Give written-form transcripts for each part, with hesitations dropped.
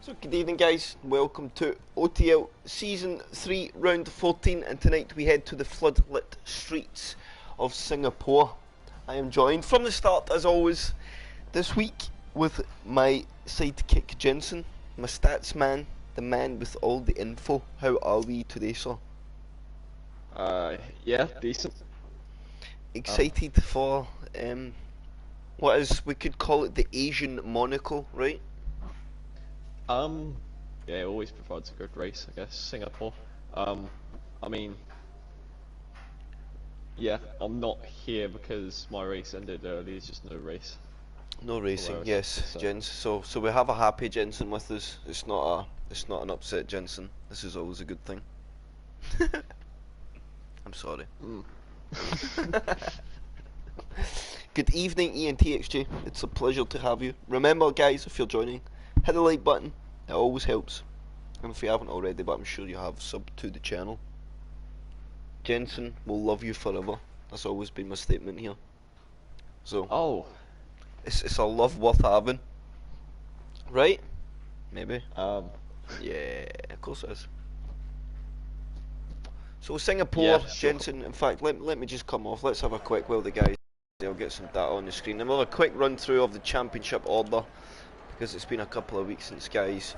So good evening guys, welcome to OTL Season 3 Round 14, and tonight we head to the floodlit streets of Singapore. I am joined from the start as always this week with my sidekick Jensen, my stats man, the man with all the info. How are we today, sir? Yeah, decent. Excited for what is, we could call it the Asian monocle, right? Yeah, it always provides a good race, I guess. Singapore. I mean, yeah, I'm not here because my race ended early. It's just no race. No racing, yes, Jens. So we have a happy Jensen with us. It's not an upset Jensen. This is always a good thing. I'm sorry. Good evening, ENTXJ. It's a pleasure to have you. Remember, guys, if you're joining, hit the like button. It always helps. And if you haven't already, but I'm sure you have, sub to the channel. Jensen will love you forever. That's always been my statement here. So. It's a love worth having. Right? Maybe. Yeah, of course it is. So Singapore, yeah, sure. Jensen, in fact, let me just come off. Let's have a quick, well, the guys, I'll get some data on the screen. And we'll have a quick run through of the championship order, because it's been a couple of weeks since guys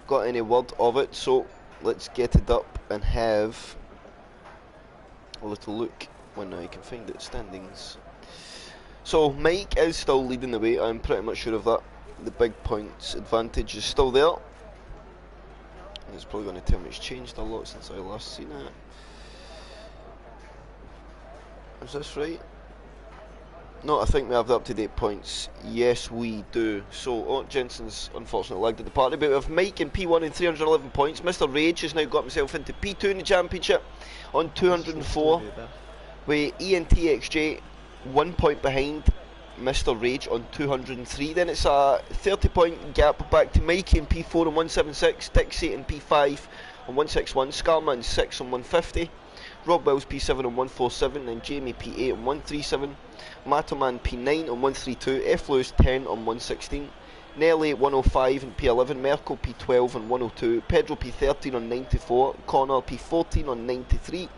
got any word of it. So let's get it up and have a little look when I can find it. Standings. So Mike is still leading the way. I'm pretty much sure of that. The big points advantage is still there. It's probably going to tell me it's changed a lot since I last seen it. Is this right? No, I think we have the up-to-date points. Yes, we do. So, Jensen's unfortunately lagged at the party, but we have Mike in P1 in 311 points. Mr. Rage has now got himself into P2 in the championship on 204. With ENTXJ 1 point behind Mr. Rage on 203. Then it's a 30-point gap back to Mikey in P4 on 176, Dixie in P5 on 161, Scarman 6 on 150, Rob Wells P7 on 147, and Jamie P8 on 137, Matoman P9 on 132, F. Lewis 10 on 116, Nelly 105 and P11, Merkel P12 on 102, Pedro P13 on 94, Connor P14 on 93,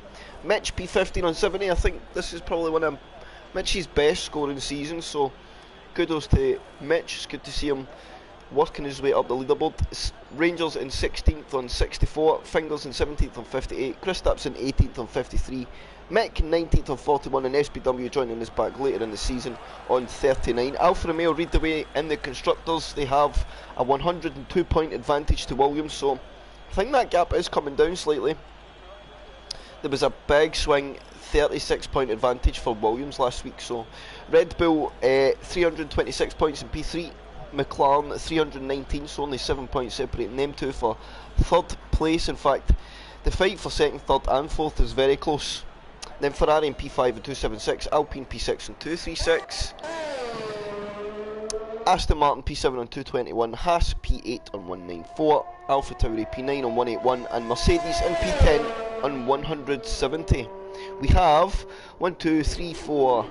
Mitch P15 on 70. I think this is probably one of Mitch's best scoring season, so kudos to Mitch. It's good to see him working his way up the leaderboard. Rangers in 16th on 64, Fingers in 17th on 58, Kristaps in 18th on 53, Mick 19th on 41, and SPW joining us back later in the season on 39. Alfa Romeo lead the way in the constructors. They have a 102 point advantage to Williams, so I think that gap is coming down slightly. There was a big swing, 36 point advantage for Williams last week. So Red Bull 326 points in P3, McLaren 319, so only 7 points separating them two for third place. In fact, the fight for second, third and fourth is very close. Then Ferrari in P5 and 276, Alpine P6 and 236, Aston Martin P7 on 221, Haas P8 on 194, Alpha Tauri P9 on 181, and Mercedes in P10 on 170. We have 1, 2, 3, 4,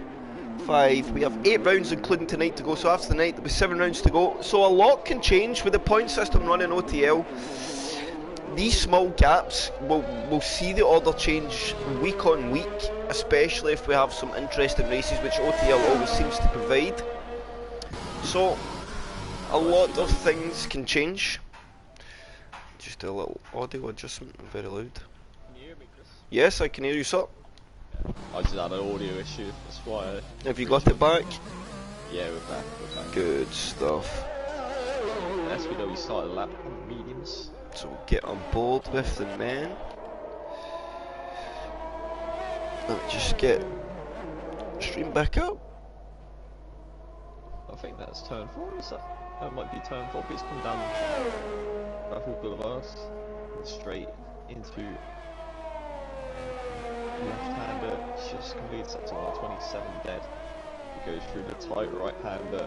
5. We have 8 rounds including tonight to go. So after the night, there'll be 7 rounds to go. So a lot can change with the point system running OTL. These small gaps will see the order change week on week, especially if we have some interesting races, which OTL always seems to provide. So a lot of things can change. Just a little audio adjustment. I'm very loud. Yes, I can hear you, sir. I just had an audio issue, that's why. Have you got it back? Yeah, we're back. Good stuff. SPW started a lap on mediums. So we'll get on board with the men. Let me just get stream back up. I think that's turn 4, is that? That might be turn 4, but it's come down Raffle Boulevards and straight into left-hander. Just completes up to 127 dead. It goes through the tight right-hander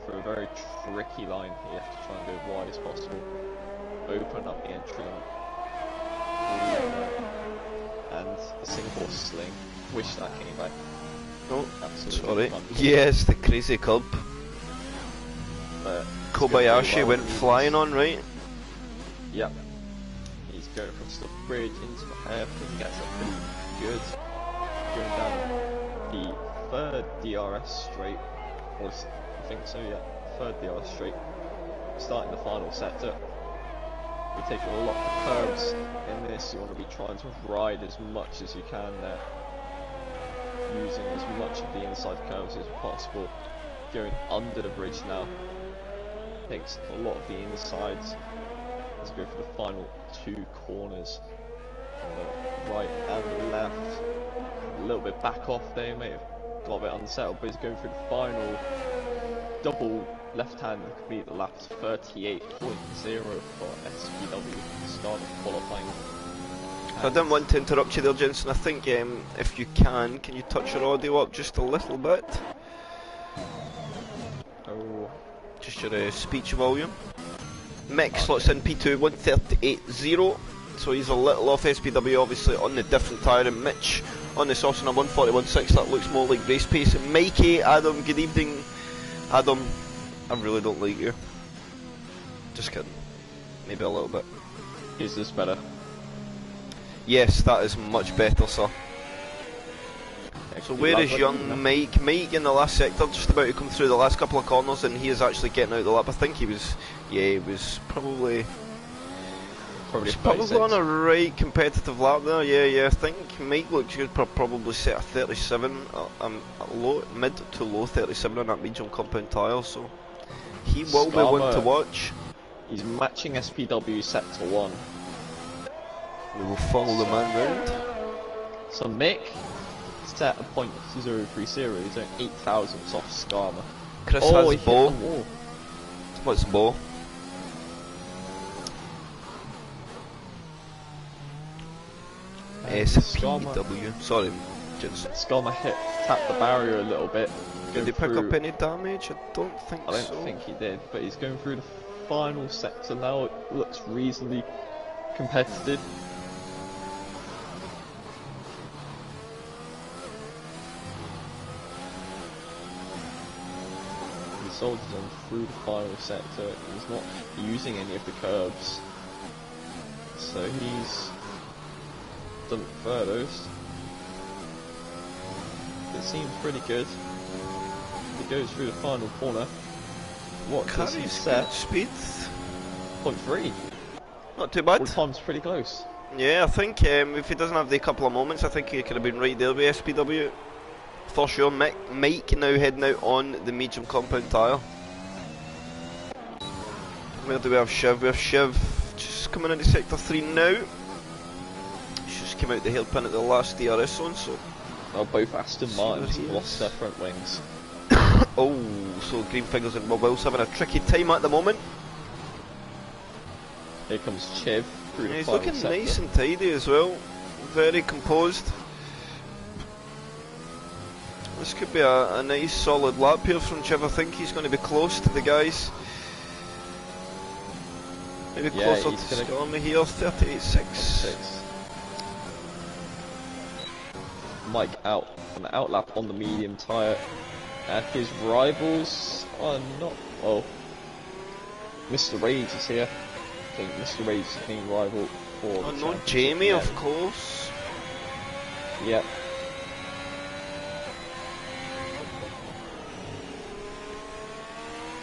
for a very tricky line. You have to try and go wide as possible. Open up the entry and the Singapore sling. Wish that came back. Oh, absolutely sorry. Yes, the crazy curb. Kobayashi went flying on, right? Yep. He's going across the bridge into the hairpin, gets up pretty good. Going down the third DRS straight, I think so, yeah. Third DRS straight. Starting the final sector. You're taking a lot of curves in this. You want to be trying to ride as much as you can there. Using as much of the inside curves as possible. Going under the bridge now. Takes a lot of the insides. Let's go for the final two corners. On the right and the left. A little bit back off there, may have got a bit unsettled, but he's going through the final double left-hand to complete the lap 38.0 for SPW to start qualifying. I didn't want to interrupt you there, Jensen. I think if you can you touch your audio up just a little bit? Oh. Just your speech volume. Mick slots in P2 138.0, so he's a little off SPW obviously on the different tyre, and Mitch on the sauce on a 141.6, that looks more like race pace. And Mikey, Adam, good evening. Adam, I really don't like you. Just kidding. Maybe a little bit. Is this better? Yes, that is much better, sir. So where is young Mike? Mike in the last sector, just about to come through the last couple of corners, and he is actually getting out the lap. I think he was probably on a right competitive lap there. Yeah, I think Mike looks good, probably set a 37, mid to low 37 on that medium compound tyre, so he will be one to watch. He's matching SPW sector 1. We will follow the man round. So Mick set a .030, he's doing 8 thousandths off Skarma. Chris has Bo. What's Bo? SPW. Sorry, Jensen. Skarma tapped the barrier a little bit. Did he pick up any damage? I don't think so. I don't think he did, but he's going through the final sector now. It looks reasonably competitive. He soldiers on through the final sector. He's not using any of the curves, so he's done furthers. It seems pretty good. He goes through the final corner. What does he set? Speed? 0.3. Not too bad. All time's pretty close. Yeah, I think if he doesn't have the couple of moments, I think he could have been right there with SPW. For sure. Mike now heading out on the medium compound tyre. Where do we have Shiv? We have Shiv just coming into sector 3 now. She's just came out the hairpin at the last DRS zone, so... Well, both Aston Martins have lost their front wings. Oh, so Green Fingers and Bob Wills having a tricky time at the moment. Here comes Chiv through the he's final looking sector. nice and tidy as well. Very composed. This could be a nice solid lap here from Chiv. I think he's going to be close to the guys. Maybe closer to Skarma here, 38.6. Mike out on the outlap on the medium tyre. And his rivals are not... Oh, Mr. Rage is here. I think Mr. Rage is the main rival for the no, Jamie, of course. Yep.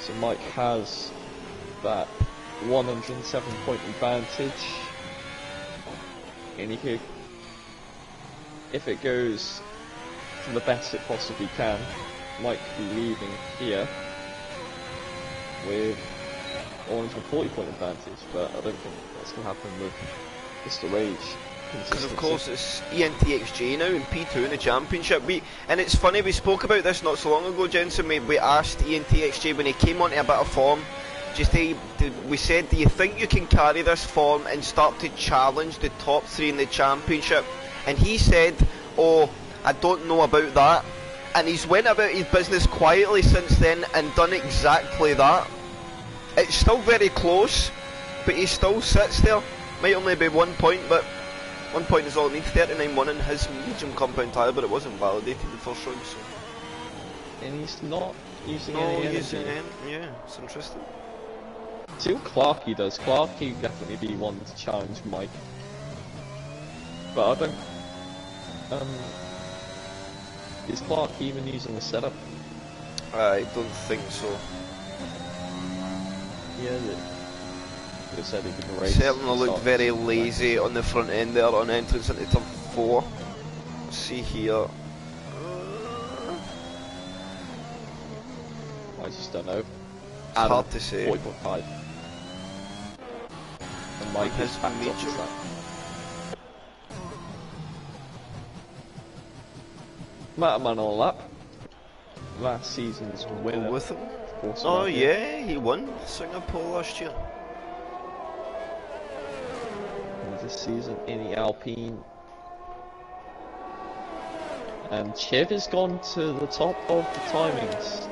So Mike has that 107 point advantage. And he could, if it goes to the best it possibly can, Mike could be leaving here with 140 point advantage, but I don't think that's going to happen with Mr. Rage. Because of course it's ENTXJ now in P2 in the championship. And it's funny, we spoke about this not so long ago, Jensen. We asked ENTXJ when he came onto a bit of form, we said, do you think you can carry this form and start to challenge the top 3 in the championship? And he said, oh, I don't know about that. And he's went about his business quietly since then and done exactly that. It's still very close, but he still sits there. Might only be 1 point, but 1 point is all it needs. 39.1 in his medium compound tyre, but it wasn't validated the first round, so... And he's not using any energy. Yeah, it's interesting. See what Clarkey does. Clarkey would definitely be one to challenge Mike. But I don't... is Clark even using the setup? I don't think so. Yeah, they said he could race. Certainly looked very lazy on the front end there on entrance into turn 4. See here. I just don't know. It's hard to say. 40.5. And Mike his is back major. off that. Matterman all up. Last season's winner. With him. Oh yeah, he won Singapore last year. And this season in the Alpine. And Chev has gone to the top of the timings.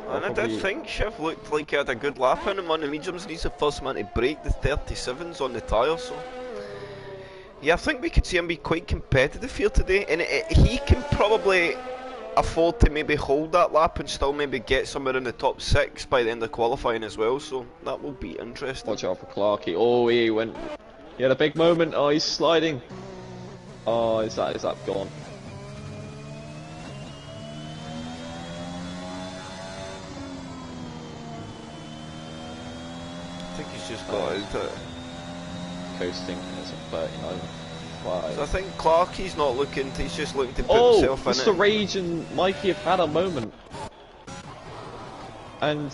And I did think Chev looked like he had a good lap in him on the mediums, and he's the first man to break the 37s on the tyre, so... Yeah, I think we could see him be quite competitive here today, and he can probably afford to maybe hold that lap and still maybe get somewhere in the top 6 by the end of qualifying as well, so that will be interesting. Watch out for Clarkey. Oh, he had a big moment. Oh, he's sliding. Oh, is that gone? I think he's just got out it. Coasting as a 39. So I think Clarkey's not looking, he's just looking to put himself in it. Mr. Rage and Mikey have had a moment. And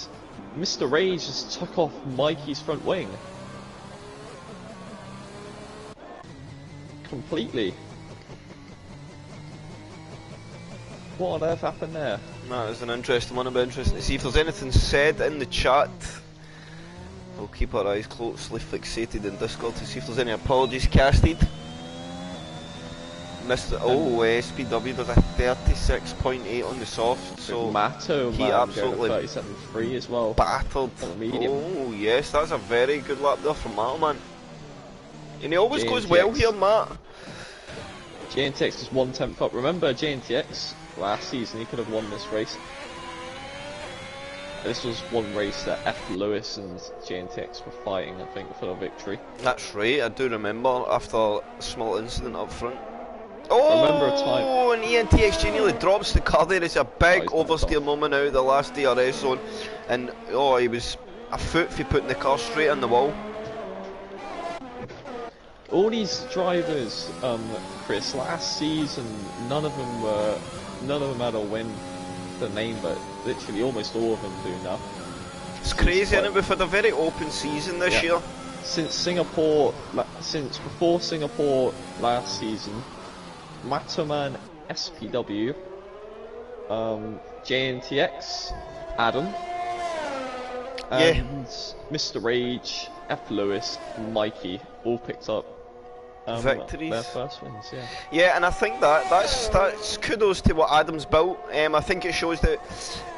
Mr. Rage just took off Mikey's front wing. Completely. What on earth happened there? That is an interesting one. It'll be interesting to see if there's anything said in the chat. We'll keep our eyes closely fixated in Discord to see if there's any apologies casted. SPW does a 36.8 on the soft, so Matto, he man, absolutely 37.3 as well. battled. Oh yes, that's a very good lap there from Matt, man. And he always goes well here, Matt. JNTX is 1/10 up. Remember JNTX last season, he could have won this race. This was one race that F. Lewis and JNTX were fighting, I think, for the victory. That's right, I do remember after a small incident up front. I remember a time. Oh, and ENTXG nearly drops the car there. It's a big oversteer moment out of the last DRS zone. And he was a foot for putting the car straight on the wall. All these drivers, Chris, last season, none of them had a win the name, but literally almost all of them do now. It's crazy, isn't it? We've had a very open season this year. Since before Singapore last season, Matterman, SPW, JNTX, Adam, and Mr. Rage, F. Lewis, and Mikey all picked up victories. Their first wins, yeah. Yeah, and I think that's kudos to what Adam's built. I think it shows that,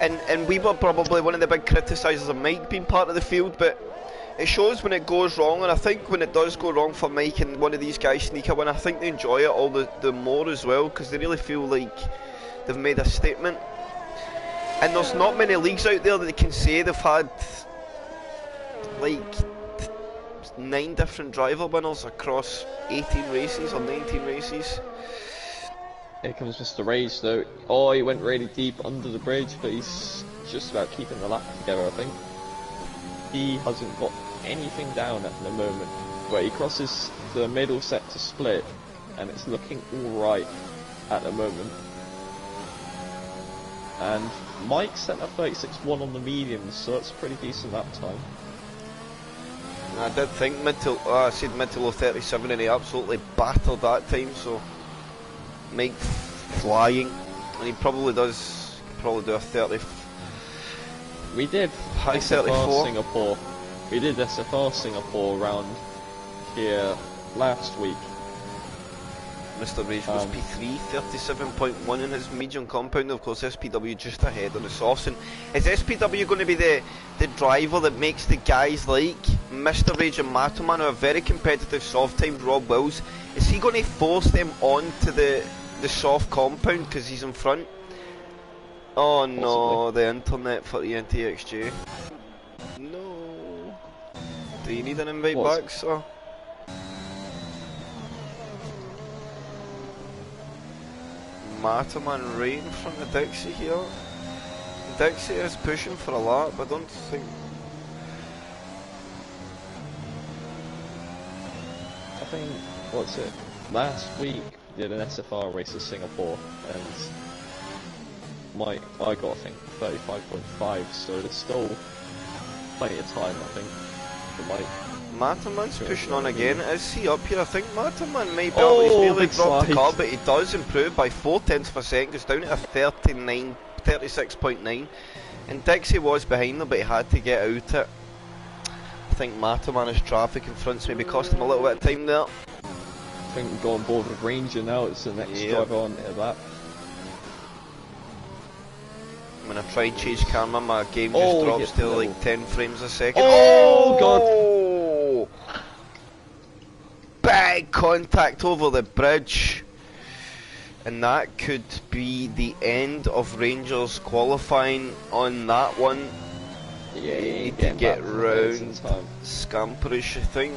and we were probably one of the big criticisers of Mike being part of the field, but it shows when it goes wrong, and I think when it does go wrong for Mike and one of these guys sneak a win, I think they enjoy it all the more as well, because they really feel like they've made a statement. And there's not many leagues out there that can say they've had like 9 different driver winners across 18 races or 19 races. Here comes Mr. Rage though. Oh, he went really deep under the bridge, but he's just about keeping the lap together, I think. He hasn't got anything down at the moment, but he crosses the middle sector split, and it's looking alright at the moment. And Mike set a 36.1 on the mediums, so that's a pretty decent lap time. I did think I said mid to low 37, and he absolutely battered that time, so Mike flying, and he probably do a 30. We did high 34 Singapore. We did SFR Singapore round here last week. Mr. Rage was P3, 37.1 in his medium compound. Of course, SPW just ahead on the softs. And is SPW going to be the driver that makes the guys like Mr. Rage and Matterman, who are very competitive soft-timed Rob Wills, is he going to force them onto the soft compound because he's in front? Oh no, the internet for ENTXJ. No. Do you need an invite What? back, sir? Matterman right in front of Dixie here. Dixie is pushing for a lap, but I don't think... I think, what's it? Last week we did an SFR race in Singapore, and I got, I think, 35.5, so there's still plenty of time, I think, for Mike. Matterman's pushing on again. Is he up here? I think Matterman might be Oh, up. He's nearly big dropped the slide. car, but he does improve by 0.4 of a second. It's down to a 36.9. And Dixie was behind him, but he had to get out it. I think Matterman is traffic in front's maybe cost him a little bit of time there. I think we go on board with Ranger now, it's the next driver on to that. When I try and change camera, my game just drops to no. like 10 frames a second. Oh, God! Big contact over the bridge. And that could be the end of Rangers qualifying on that one. Yeah, You need to get round time. Scamperish, I think.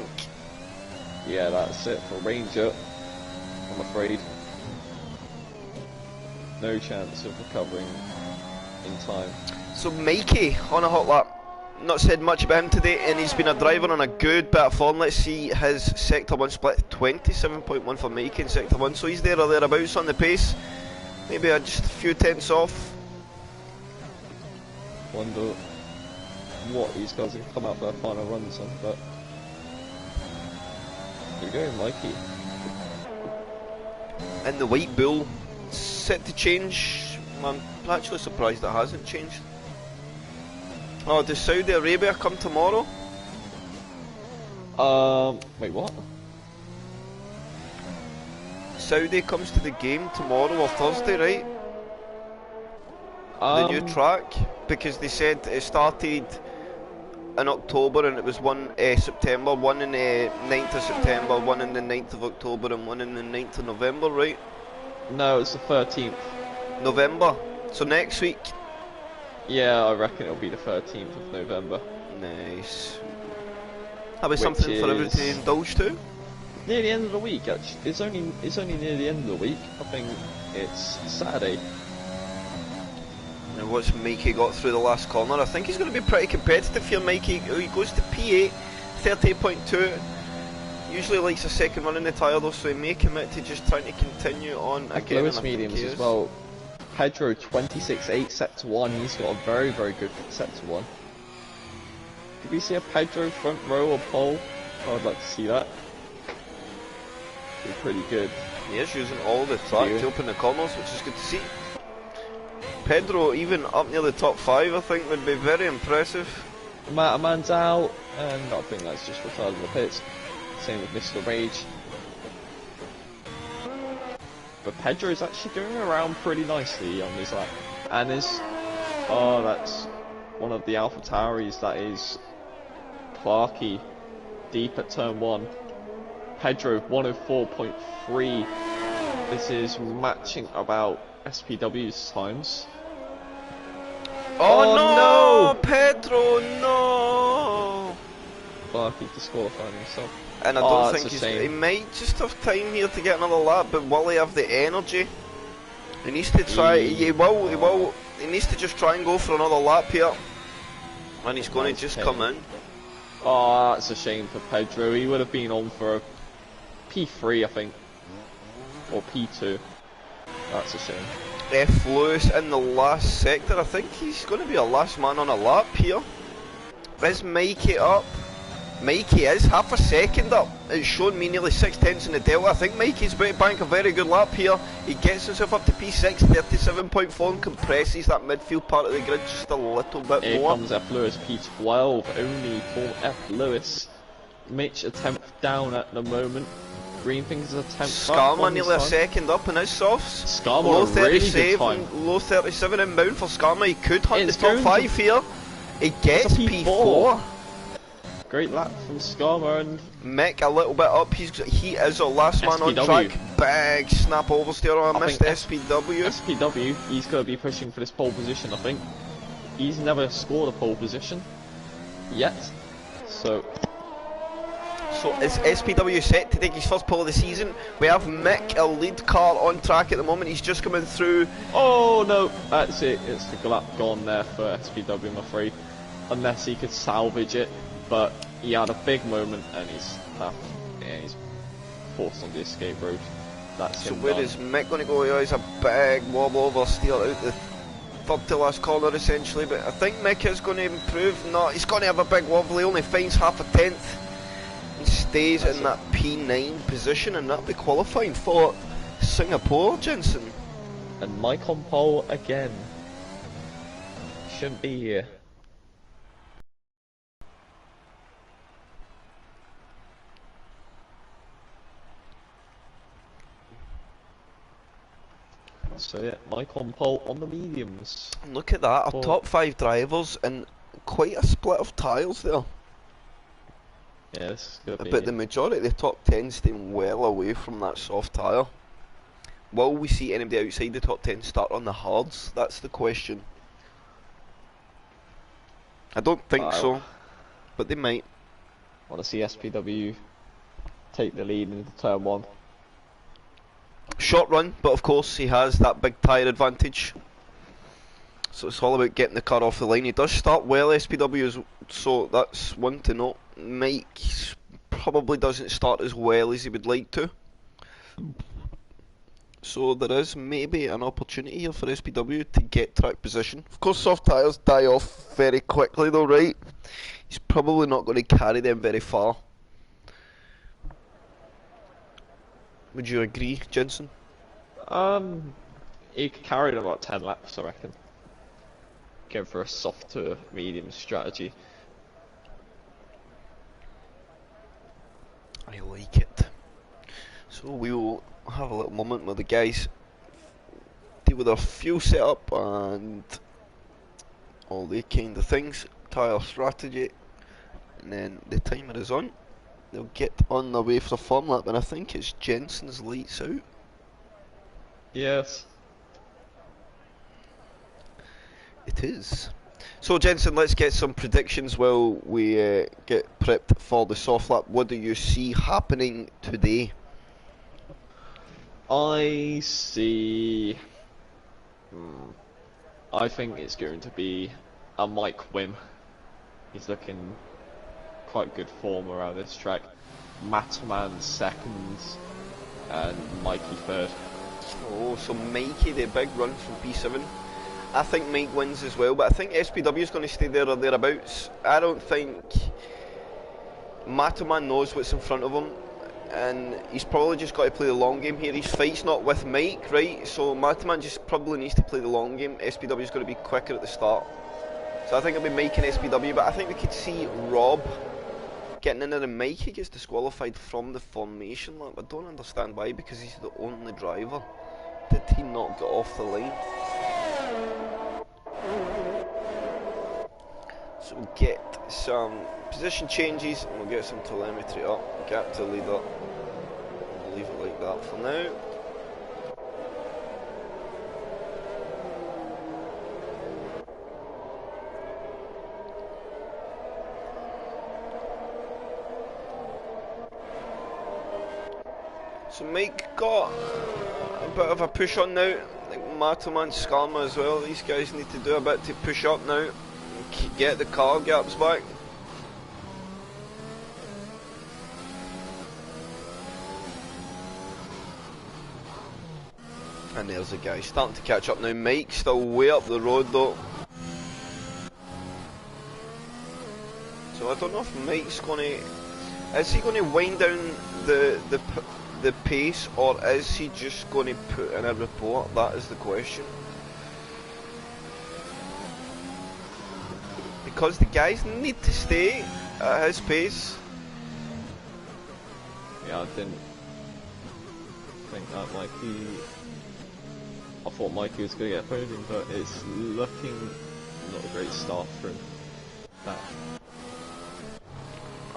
Yeah, that's it for Ranger, I'm afraid. No chance of recovering in time. So Mikey on a hot lap. Not said much about him today, and he's been a driver on a good bit of form. Let's see his Sector 1 split. 27.1 for Mikey in Sector 1, so he's there or thereabouts on the pace. Maybe just a few tenths off. Wonder what these guys have come out for their final runs on, but here we go, Mikey. And the White Bull set to change. I'm actually surprised it hasn't changed. Oh, does Saudi Arabia come tomorrow? Wait, what? Saudi comes to the game tomorrow or Thursday, right? The new track, because they said it started in October and it was one September, one in the 9th of September, one in the 9th of October and one in the 9th of November, right? No, it's the 13th. November, so next week. Yeah, I reckon it'll be the 13th of November. Nice. That'll be Which something for everyone to is indulge to. near the end of the week, actually. It's only near the end of the week. I think it's Saturday. And what's Mikey got through the last corner? I think he's going to be pretty competitive here, Mikey. He goes to P8, 38.2. Usually likes a second run in the tyre though, so he may commit to just trying to continue on again. Lewis mediums as well. Pedro 26.8 set to 1. He's got a very, very good set to 1. Could we see a Pedro front row or pole? I would like to see that. Be pretty good. He is using all the track to open the corners, which is good to see. Pedro even up near the top 5 I think would be very impressive. A man's out, and I think that's just retarding the pits. Same with Mr. Rage. But Pedro is actually going around pretty nicely on this lap. And this, oh, that's one of the Alpha Tauris, that is Clarky, deep at turn 1. Pedro 104.3. This is matching about SPW's times. Oh, no! Pedro, no! Clarky disqualifying himself. And I don't think he might just have time here to get another lap, but will he have the energy? He needs to try, he needs to just try and go for another lap here. And he's going to just come in. Oh, that's a shame for Pedro. He would have been on for a P3, I think. Or P2. That's a shame. F. Lewis in the last sector. I think he's going to be a last man on a lap here. Is Mikey up? Mikey is half a second up. It's shown me nearly 6 tenths in the delta. I think Mikey's about to bank a very good lap here. He gets himself up to P6, 37.4 and compresses that midfield part of the grid just a little bit Here more. comes F. Lewis, P12, only for F. Lewis. Mitch a 10th down at the moment. Green thinks is a 10th up. Skarma nearly a second up in his softs. Skarma low a really good 37, time. low 37 inbound for Skarma. He could hunt It's the top going 5 here. He gets P4. P4. Great lap from Skarma, and Mick a little bit up. He is a last man on SPW. track. Big snap oversteer. I missed SPW. SPW, he's going to be pushing for this pole position, I think. He's never scored a pole position yet, so So is SPW set to take his first pole of the season? We have Mick, a lead car, on track at the moment. He's just coming through. Oh no, that's it. It's the lap gone there for SPW, I'm afraid. Unless he could salvage it, but he had a big moment and he's forced on the escape road. That's So him where done. is Mick going to go? He's a big wobble over steer out the third to last corner essentially, but I think Mick is going to improve. No, he's going to have a big wobble. He only finds half a tenth. He stays in that P9 position, and that'll be qualifying for Singapore, Jensen. And Mike on pole again. Shouldn't be here. So yeah, Mike on pole on the mediums. Look at that, our top 5 drivers and quite a split of tyres there. Yeah, this is good. But the majority of the top 10 staying well away from that soft tyre. Will we see anybody outside the top 10 start on the hards? That's the question. I don't think so, but they might. I want to see SPW take the lead into turn 1. Short run, but of course he has that big tyre advantage. So it's all about getting the car off the line. He does start well, SPW, so that's one to note. Mike probably doesn't start as well as he would like to. So there is maybe an opportunity here for SPW to get track position. Of course soft tyres die off very quickly though, right? He's probably not going to carry them very far. Would you agree, Jensen? He carried about 10 laps, I reckon. Going for a soft to medium strategy. I like it. So we will have a little moment where the guys deal with their fuel setup and all the kind of things, tyre strategy, and then the timer is on. They'll get on their way for the fun lap, and I think it's Jensen's lights out. Yes. It is. So Jensen, let's get some predictions while we get prepped for the soft lap. What do you see happening today? I see... I think it's going to be a Mike win. He's looking quite good form around this track. Matterman second and Mikey third. Oh, so Mikey, the big run from P7. I think Mike wins as well, but I think SPW is going to stay there or thereabouts. I don't think Matterman knows what's in front of him, and he's probably just got to play the long game here. His fight's not with Mike, right? So Matterman just probably needs to play the long game. SPW is going to be quicker at the start. So I think it'll be Mike and SPW, but I think we could see Rob getting in there, and Mikey gets disqualified from the formation lap. I don't understand why, because he's the only driver. Did he not get off the line? So we'll get some position changes and we'll get some telemetry up. Gap to leader. We'll leave it like that for now. So Mike got a bit of a push on now. I think Matterman, Skarma as well. These guys need to do a bit to push up now. Get the car gaps back. And there's the guy starting to catch up now. Mike's still way up the road though. So I don't know if Mike's going to... Is he going to wind down the pace, or is he just going to put in a report? That is the question. Because the guys need to stay at his pace. Yeah, I didn't think that Mikey... I thought Mikey was going to get a podium, but it's looking not a great start for him. That.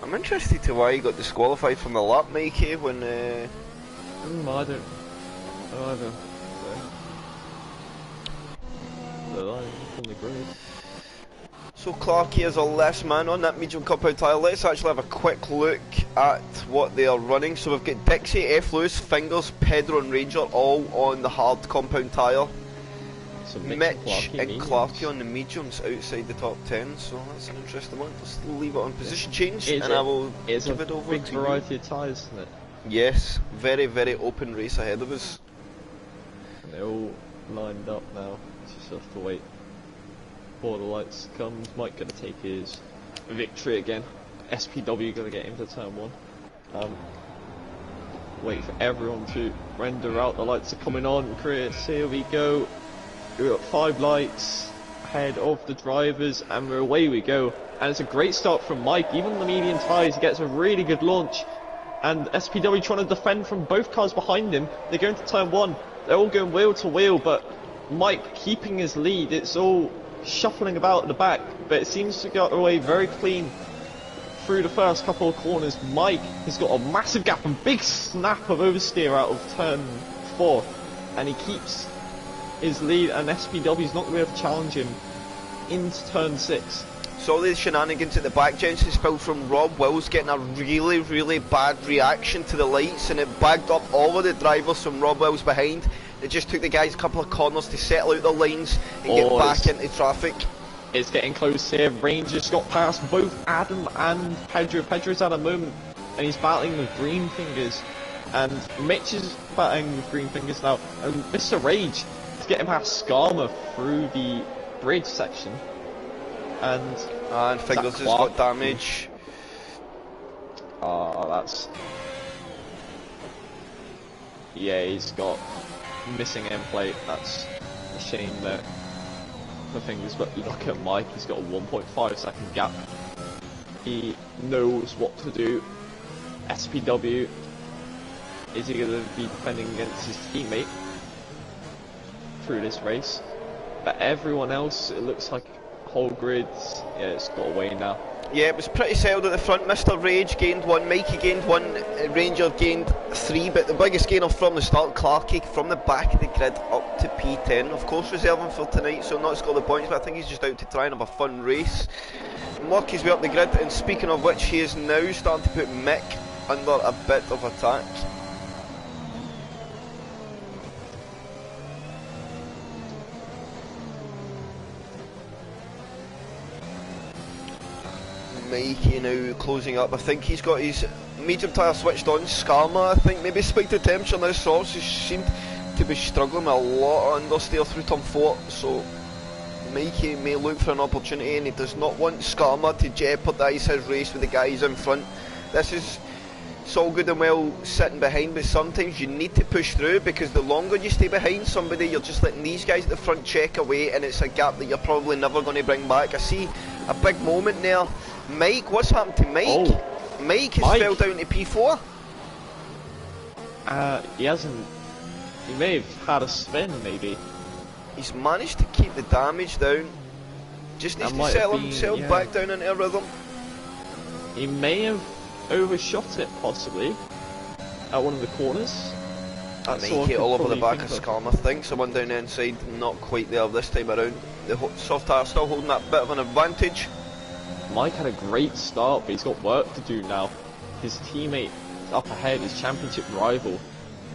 I'm interested to why he got disqualified from the lap, Mikey, when... I don't either. The line on the grid. So Clarkey is a last man on that medium compound tyre. Let's actually have a quick look at what they are running. So we've got Dixie, F. Lewis, Fingers, Pedro and Ranger all on the hard compound tyre. So Mitch and Clarkey on the mediums outside the top 10, so that's an interesting one. Let's leave it on position change and I will give it over to you. It's a big variety of tyres, isn't it? Yes, very, very open race ahead of us. And they're all lined up now, just have to wait before the lights comes. Mike gonna take his victory again. SPW gonna get into turn 1. Wait for everyone to render out. The lights are coming on. Chris, here we go. We've got 5 lights ahead of the drivers, and away we go. And it's a great start from Mike. Even on the medium tyres, he gets a really good launch. And SPW trying to defend from both cars behind him. They're going to turn 1. They're all going wheel to wheel, but Mike keeping his lead. It's all shuffling about at the back, but it seems to get away very clean through the first couple of corners. Mike has got a massive gap and big snap of oversteer out of turn 4, and he keeps his lead, and SPW is not going to be able to challenge him into turn 6. So the shenanigans at the back, Jensen spilled from Rob Wills getting a really, really bad reaction to the lights, and it bagged up all of the drivers from Rob Wills behind. It just took the guys a couple of corners to settle out the lines and get back into traffic. It's getting close here. Rangers got past both Adam and Pedro. Pedro's at a moment and he's battling with green fingers, and Mitch is battling with green fingers now, and Mr. Rage is getting past Skarma through the bridge section, and Fingers has got damage. That's... yeah, he's got missing end plate. That's a shame there for Fingers, but look at Mike, he's got a 1.5 second gap. He knows what to do. SPW, is he going to be defending against his teammate through this race? But everyone else, it looks like whole grids, yeah, it's got away now. Yeah, it was pretty settled at the front. Mr. Rage gained 1, Mikey gained 1, Ranger gained 3, but the biggest gainer from the start, Clarkey, from the back of the grid up to P10. Of course reserving for tonight, so not score the points, but I think he's just out to try and have a fun race. Work his way up the grid, and speaking of which, he is now starting to put Mick under a bit of attack. Mikey now closing up. I think he's got his medium tyre switched on. Skarma, I think, maybe spiked the temperature now. Source seemed to be struggling with a lot of understeer through turn 4, so Mikey may look for an opportunity, and he does not want Skarma to jeopardise his race with the guys in front. This is it's all good and well sitting behind, but sometimes you need to push through, because the longer you stay behind somebody, you're just letting these guys at the front check away, and it's a gap that you're probably never going to bring back. I see a big moment there. Mike, what's happened to Mike? Oh, Mike has fell down to P4. He hasn't. He may have had a spin, maybe. He's managed to keep the damage down. Just needs to settle himself back down into a rhythm. He may have overshot it, possibly, at one of the corners. Mikey all over the back of Skarma, I think. Someone down the inside, not quite there this time around. The soft tire still holding that bit of an advantage. Mike had a great start, but he's got work to do now. His teammate up ahead, his championship rival.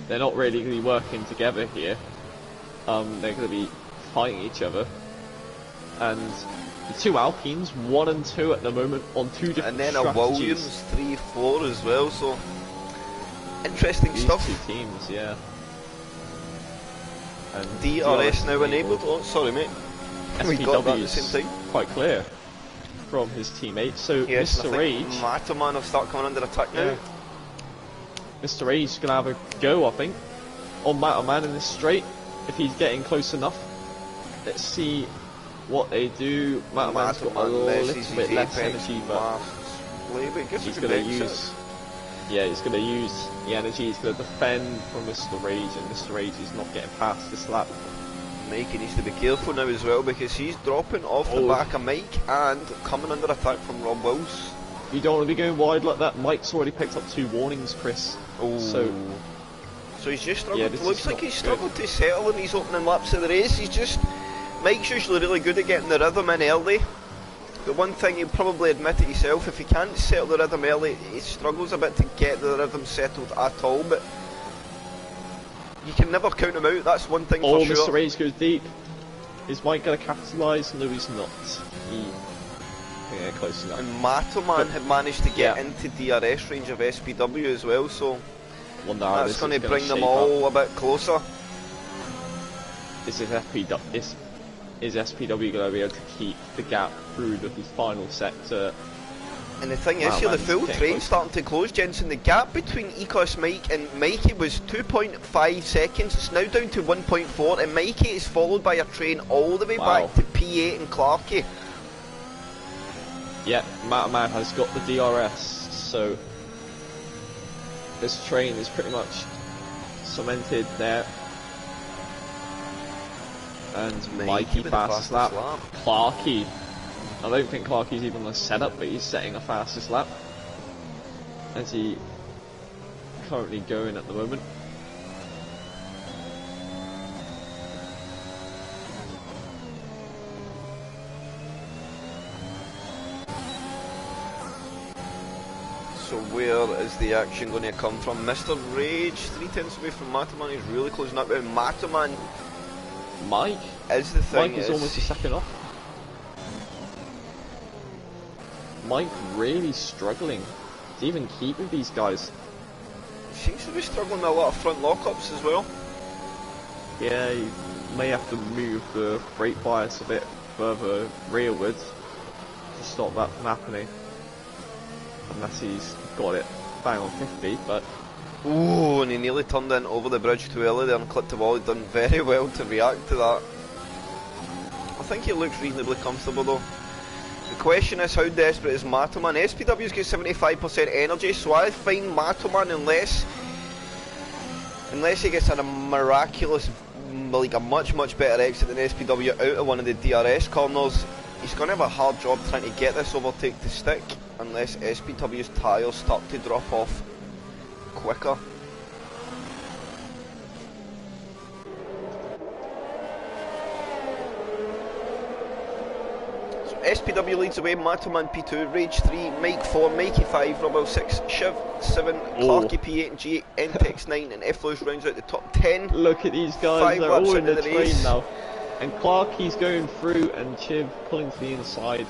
They're not really going to be working together here. They're going to be fighting each other. And the two Alpines, 1 and 2 at the moment, on 2 different strategies. And then a Williams 3-4 as well, so interesting stuff. These 2 teams, yeah. And DRS now enabled. Oh, sorry, mate. We got that at the same time. Quite clear from his teammate. So yes, Mr. Rage, Matterman will start coming under attack now. Yeah. Mr. Rage is going to have a go, I think, on Matterman in this straight, if he's getting close enough. Let's see what they do. Matterman's got a little bit less energy, but he's going to use. Yeah, he's going to use the energy. He's going to defend from Mr. Rage, and Mr. Rage is not getting past this lap. Mikey needs to be careful now as well, because he's dropping off the back of Mike and coming under attack from Rob Wills. You don't want to be going wide like that. Mike's already picked up 2 warnings, Chris. Oh. So he's just struggled. Yeah, looks like he's struggled to settle in these opening laps of the race. He's just... Mike's usually really good at getting the rhythm in early, The one thing he'll probably admit it himself, if he can't settle the rhythm early, he struggles a bit to get the rhythm settled at all, but you can never count him out, that's one thing for sure. Mr. Rage goes deep. Is Mike going to capitalise? No, he's not. Yeah, close enough. And Matoman had managed to get into DRS range of SPW as well, so that's going to bring them all a bit closer. Is SPW going to be able to keep the gap through the final sector? And the thing is here, the full train's starting to close, Jensen. The gap between Ecos Mike and Mikey was 2.5 seconds. It's now down to 1.4, and Mikey is followed by a train all the way back to P8 and Clarkey. Yeah, Mataman has got the DRS, so this train is pretty much cemented there. And Mikey fastest lap. Clarkey. I don't think Clarkey's even on the setup, but he's setting a fastest lap. As he currently going at the moment. So where is the action going to come from? Mr. Rage, 3/10 away from Mataman, he's really closing up. Mataman, Mike is the thing. Mike is almost a second off. Mike really struggling to even keep with these guys. Seems to be struggling with a lot of front lockups as well. Yeah, he may have to move the brake bias a bit further rearwards to stop that from happening. Unless he's got it bang on 50, but... Ooh, and he nearly turned in over the bridge too early there and clipped the wall. He'd done very well to react to that. I think he looks reasonably comfortable though. The question is, how desperate is Matoman? SPW's got 75% energy, so I find Matoman, unless he gets a miraculous, like a much better exit than SPW out of one of the DRS corners, he's going to have a hard job trying to get this overtake to stick, unless SPW's tyres start to drop off quicker. SPW leads away, Matoman P2, Rage 3, Mike 4, Mikey 5, Rubble 6, Shiv 7, Clarkey P8 and G8, Entex 9 and F-Lows rounds out the top 10. Look at these guys, they're all in the train now. And Clarkey's going through and Shiv pulling to the inside.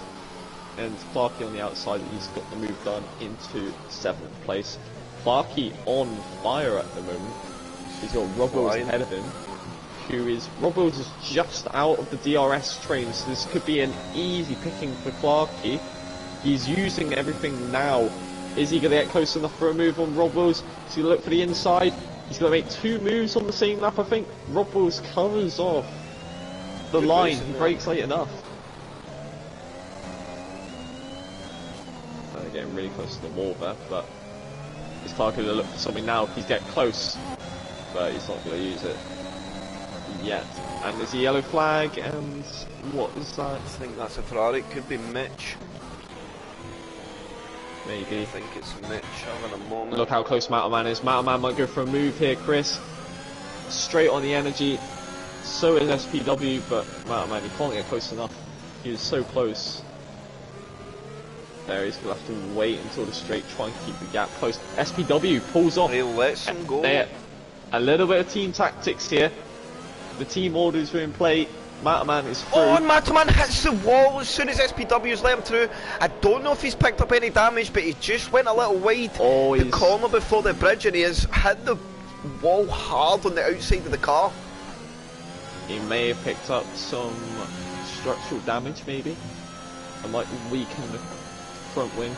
And Clarkey on the outside, he's got the move done into 7th place. Clarkey on fire at the moment. He's got Rubbles ahead of him. Rubbles is just out of the DRS train, so this could be an easy picking for Clarkey. He's using everything now. Is he going to get close enough for a move on Rubbles? Is he going to look for the inside? He's going to make 2 moves on the same lap, I think. Rubbles covers off the line, he breaks late enough. They're getting really close to the wall there, but is Clarkey going to look for something now? He's getting close, but he's not going to use it yet. And there's a yellow flag, and what is that? I think that's a Ferrari, it could be Mitch. Maybe. I think it's Mitch having a moment. Look how close Mataman is. Mataman might go for a move here, Chris. Straight on the energy. So is SPW, but Mataman, he can't get close enough. He was so close. There, he's going to have to wait until the straight, try and keep the gap close. SPW pulls off. He lets him go. There, a little bit of team tactics here. The team orders were in play. Mataman is through. Oh, and Mataman hits the wall as soon as SPW's let him through. I don't know if he's picked up any damage, but he just went a little wide the corner before the bridge, and he has hit the wall hard on the outside of the car. He may have picked up some structural damage, maybe. I might weaken the front wing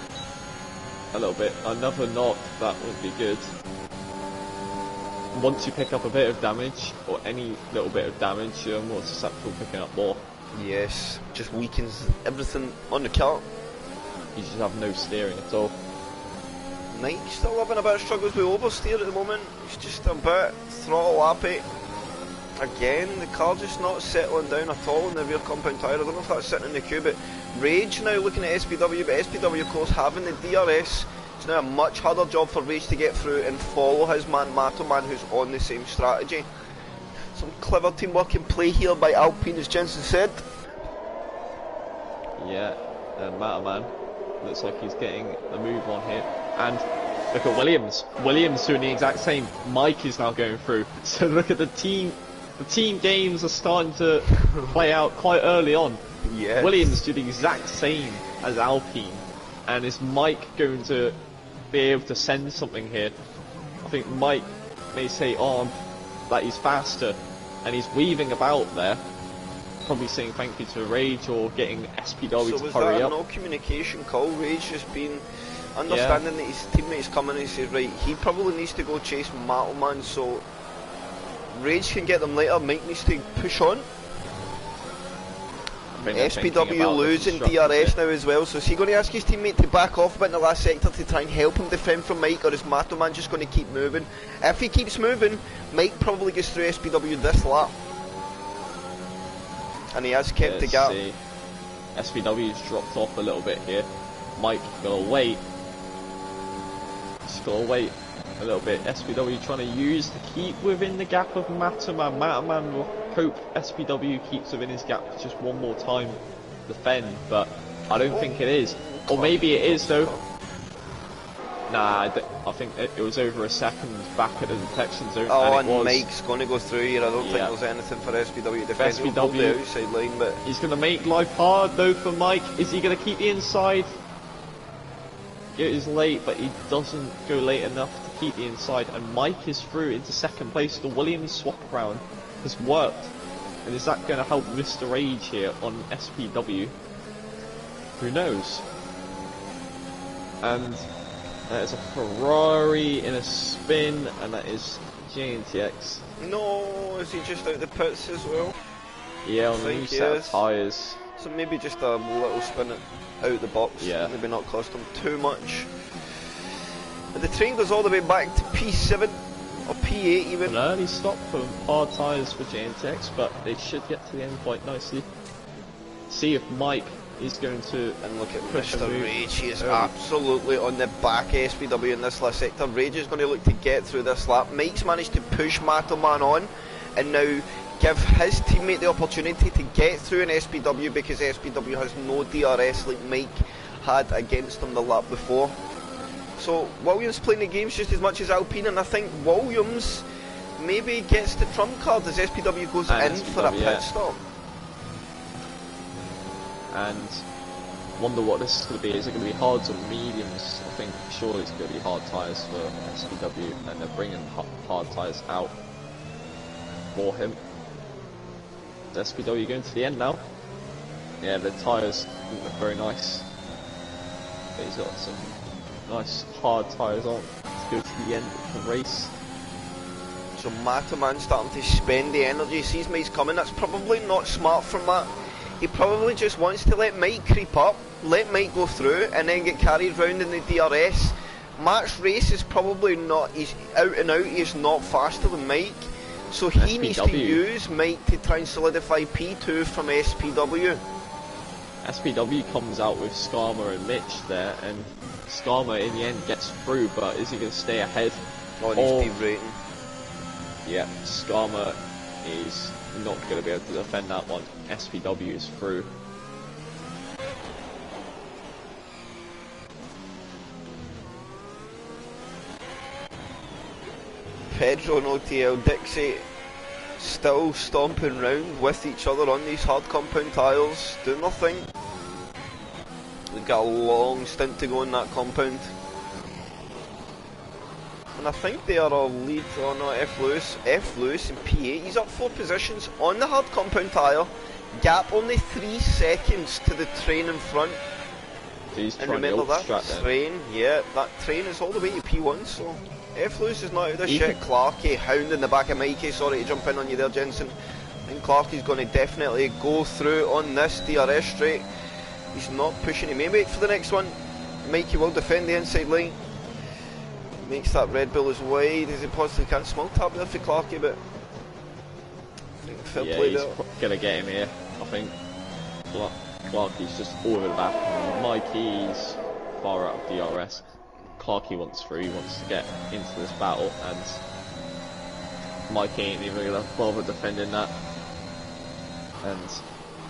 a little bit. Another knock, that would be good. Once you pick up a bit of damage, or any little bit of damage, you're more susceptible to picking up more. Yes, just weakens everything on the car. You just have no steering at all. Nike's still having a bit of struggles with oversteer at the moment. He's just a bit throttle happy. Again, the car just not settling down at all in the rear compound tyre. I don't know if that's sitting in the queue, but Rage now looking at SPW, but SPW of course having the DRS. It's now a much harder job for Rage to get through and follow his man Matoman, who's on the same strategy. Some clever teamwork in play here by Alpine, as Jensen said. Yeah, And Matterman looks like he's getting a move on here. And look at Williams. Williams doing the exact same. Mike is now going through. So look at the team. The team games are starting to play out quite early on. Yes. Williams do the exact same as Alpine. And is Mike going to be able to send something here? I think Mike may say, oh, that he's faster. And he's weaving about there. Probably saying thank you to Rage or getting SPW so to was hurry that up. no communication call? Rage just been understanding that his teammates come in and say, right, he probably needs to go chase Mattelman, so Rage can get them later. Mike needs to push on. SPW losing DRS now as well, so is he going to ask his teammate to back off a bit in the last sector to try and help him defend from Mike, or is Mattelman just going to keep moving? If he keeps moving, Mike probably gets through SPW this lap. And he has kept the gap. SPW's dropped off a little bit here. Mike gotta wait. Just gotta wait a little bit. SPW trying to use to keep within the gap of Matterman. Matterman will hope SPW keeps within his gap for just one more time to defend, but I don't think it is. Or maybe it is though. Nah, I think it was over a second back at the detection zone. Oh, and Mike's going to go through here. I don't think there's anything for SPW to defend. SPW, hold the outside line, but he's going to make life hard though for Mike. Is he going to keep the inside? It is late, but he doesn't go late enough to keep the inside. And Mike is through into second place. The Williams swap around has worked. And is that going to help Mr. Rage here on SPW? Who knows? And that is a Ferrari in a spin, and that is JNTX. no, is he just out the pits as well? Yeah, on the new set of tyres. So maybe just a little spin out the box. Yeah. Maybe not cost him too much. And the train goes all the way back to P7 or P8 even. An early stop for hard tyres for JNTX, but they should get to the end quite nicely. See if Mike is going to and look at push Mr. Rage. He is absolutely on the back SPW in this last sector. Rage is going to look to get through this lap. Mike's managed to push Mattelman on and now give his teammate the opportunity to get through an SPW because SPW has no DRS like Mike had against him the lap before. So Williams playing the games just as much as Alpine, and I think Williams maybe gets the trump card as SPW goes in SPW, for a pit stop. And wonder what this is going to be. Is it going to be hards or mediums? I think surely it's going to be hard tyres for SPW, and they're bringing hard tyres out for him. Is SPW going to the end now? Yeah, the tyres look very nice. But he's got some nice hard tyres on to go to the end of the race. So Matterman starting to spend the energy, sees Mike's coming. That's probably not smart from Matt. He probably just wants to let Mike creep up, let Mike go through, and then get carried round in the DRS. Matt's race is probably not, he's out and out, he's not faster than Mike. So he needs to use Mike to try and solidify P2 from SPW. SPW comes out with Skarma and Mitch there, and Skarma in the end gets through, but is he going to stay ahead? On his deep rating. Yeah, Skarma is not going to be able to defend that one. SPW is through. Pedro and OTL Dixie still stomping round with each other on these hard compound tyres, doing their thing. They've got a long stint to go in that compound. And I think they are a lead on F. Lewis in P8. He's up 4 positions on the hard compound tyre. Gap only 3 seconds to the train in front. He's and remember that train, that train is all the way to P1, so F. Lewis is not out of this shit. Clarkey hounding the back of Mikey. Sorry to jump in on you there, Jensen. I think Clarkey's going to definitely go through on this DRS straight. He's not pushing him. Maybe wait for the next one. Mikey will defend the inside line. Makes that Red Bull as wide as he possibly can. Small tap there for Clarkey, but I think fair play he's there. Gonna get him here, I think. Clarkey's just over the back. Mikey's far out of DRS. Clarkey wants through, he wants to get into this battle, and Mikey ain't even gonna bother defending that. And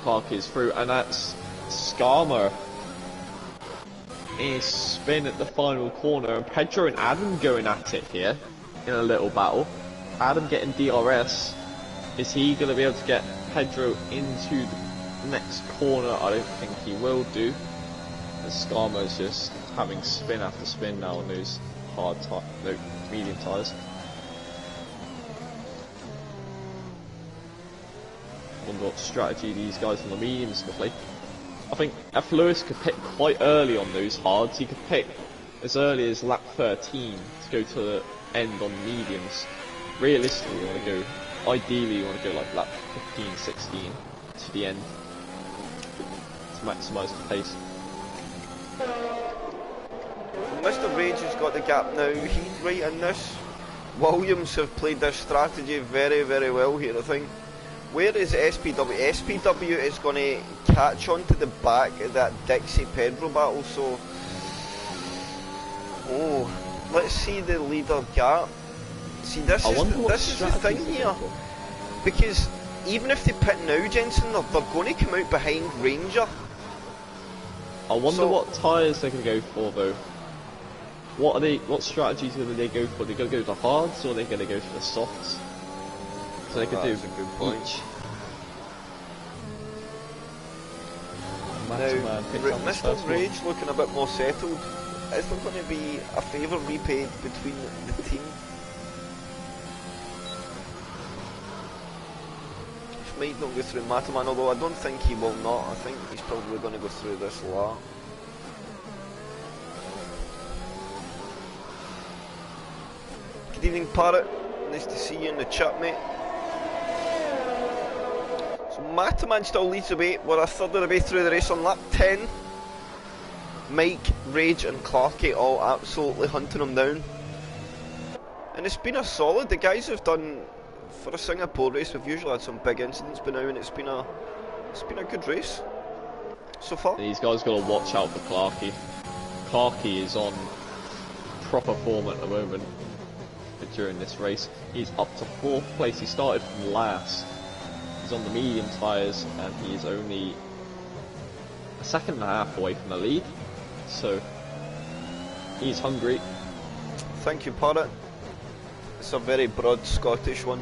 Clarkey's through, and that's Skarma a spin at the final corner, and Pedro and Adam going at it here in a little battle. Adam getting DRS. Is he going to be able to get Pedro into the next corner? I don't think he will do. As Scarmo's just having spin after spin now on those medium tyres. Wonder what strategy these guys on the mediums could play. I think F. Lewis could pick quite early on those hards. He could pick as early as lap 13 to go to the end on mediums. Realistically, you want to go, ideally you want to go like lap 15, 16 to the end to maximise the pace. Mr. Rage has got the gap now. He's right in this. Williams have played their strategy very, very well here, I think. Where is SPW? SPW is going to catch on to the back of that Dixie-Pedro battle, so... Oh, let's see the leader gap. See, this is the thing here. Because even if they pit now, Jensen, they're going to come out behind Ranger. I wonder what tyres they're going to go for, though. What strategies are they go for? Are they going to go for the hards, or are they going to go for the softs? So they could do each. Now, Mr. Rage looking a bit more settled. Is there going to be a favour repaid between the team? He might not go through Mataman, although I don't think he will not. I think he's probably going to go through this lap. Good evening, Parrot. Nice to see you in the chat, mate. So Mataman still leads the way. We're a third of the way through the race on lap 10. Mike, Rage and Clarky all absolutely hunting him down. And it's been a solid, the guys have done, for a Singapore race, we've usually had some big incidents but now, and it's been a good race so far. These guys got to watch out for Clarky. Clarky is on proper form at the moment during this race. He's up to 4th place, he started from last. He's on the medium tyres and he's only a second and a half away from the lead, so he's hungry. Thank you, Parrot. It's a very broad Scottish one.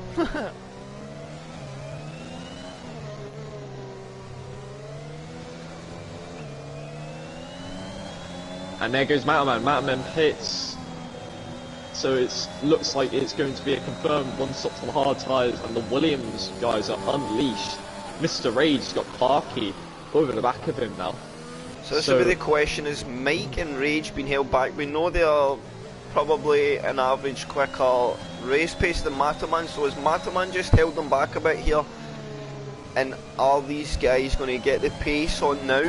And there goes Mataman. Mataman hits. So it looks like it's going to be a confirmed one stop on the hard tyres, and the Williams guys are unleashed. Mr. Rage's got Clarky over the back of him now. So this will be the question, is Mike and Rage being held back? We know they are probably an average quicker race pace than Mataman, so has Mataman just held them back a bit here? And are these guys going to get the pace on now?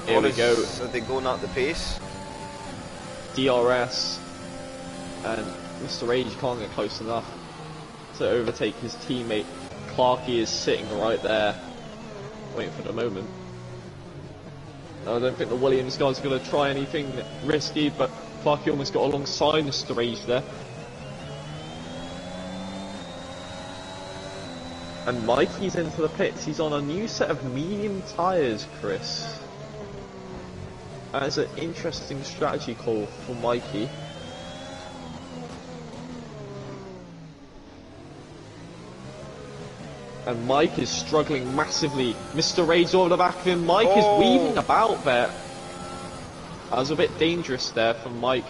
Here we go. Are they going at the pace? DRS. And Mr. Rage can't get close enough to overtake his teammate. Clarky is sitting right there, waiting for the moment. I don't think the Williams guys are going to try anything risky, but Clarky almost got alongside Mr. Rage there. And Mikey's into the pits. He's on a new set of medium tyres, Chris. That's an interesting strategy call for Mikey. And Mike is struggling massively. Mr. Rage over the back of him. Mike is weaving about there. That was a bit dangerous there from Mike.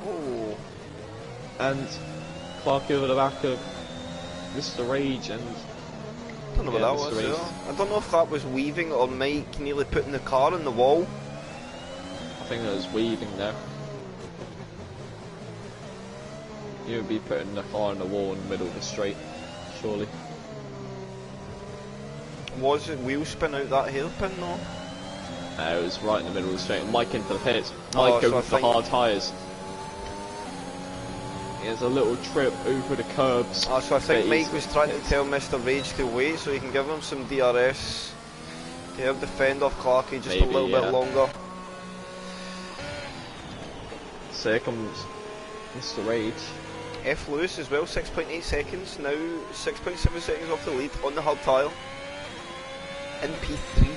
Oh. And Clarky over the back of Mr. Rage, and I don't know what that was. I don't know if that was weaving or Mike nearly putting the car in the wall. I think that was weaving there. He would be putting the car in the wall in the middle of the straight, surely. Was it wheel spin out that hairpin though? It was right in the middle of the straight. Mike into the pits. Mike going for the hard tyres. He has a little trip over the curbs. So I think Mike was trying to tell Mr. Rage to wait so he can give him some DRS. To help defend off Clarky just a little bit longer. So here comes Mr. Rage. F. Lewis as well, 6.8 seconds, now 6.7 seconds off the lead on the hard tyre. In P3.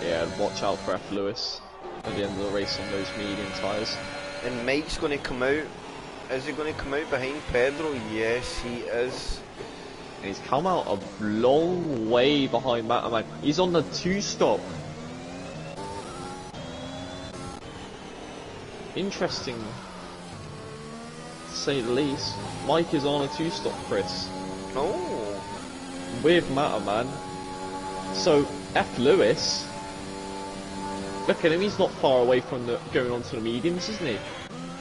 Yeah, watch out for F. Lewis. at the end of the race on those medium tyres. And Mike's going to come out. Is he going to come out behind Pedro? Yes, he is. And he's come out a long way behind Mataman. He's on the 2-stop. Interesting, to say the least. Mike is on a 2-stop, Chris. Oh. With Mataman. So, F. Lewis, look at him, he's not far away from going on to the mediums, isn't he?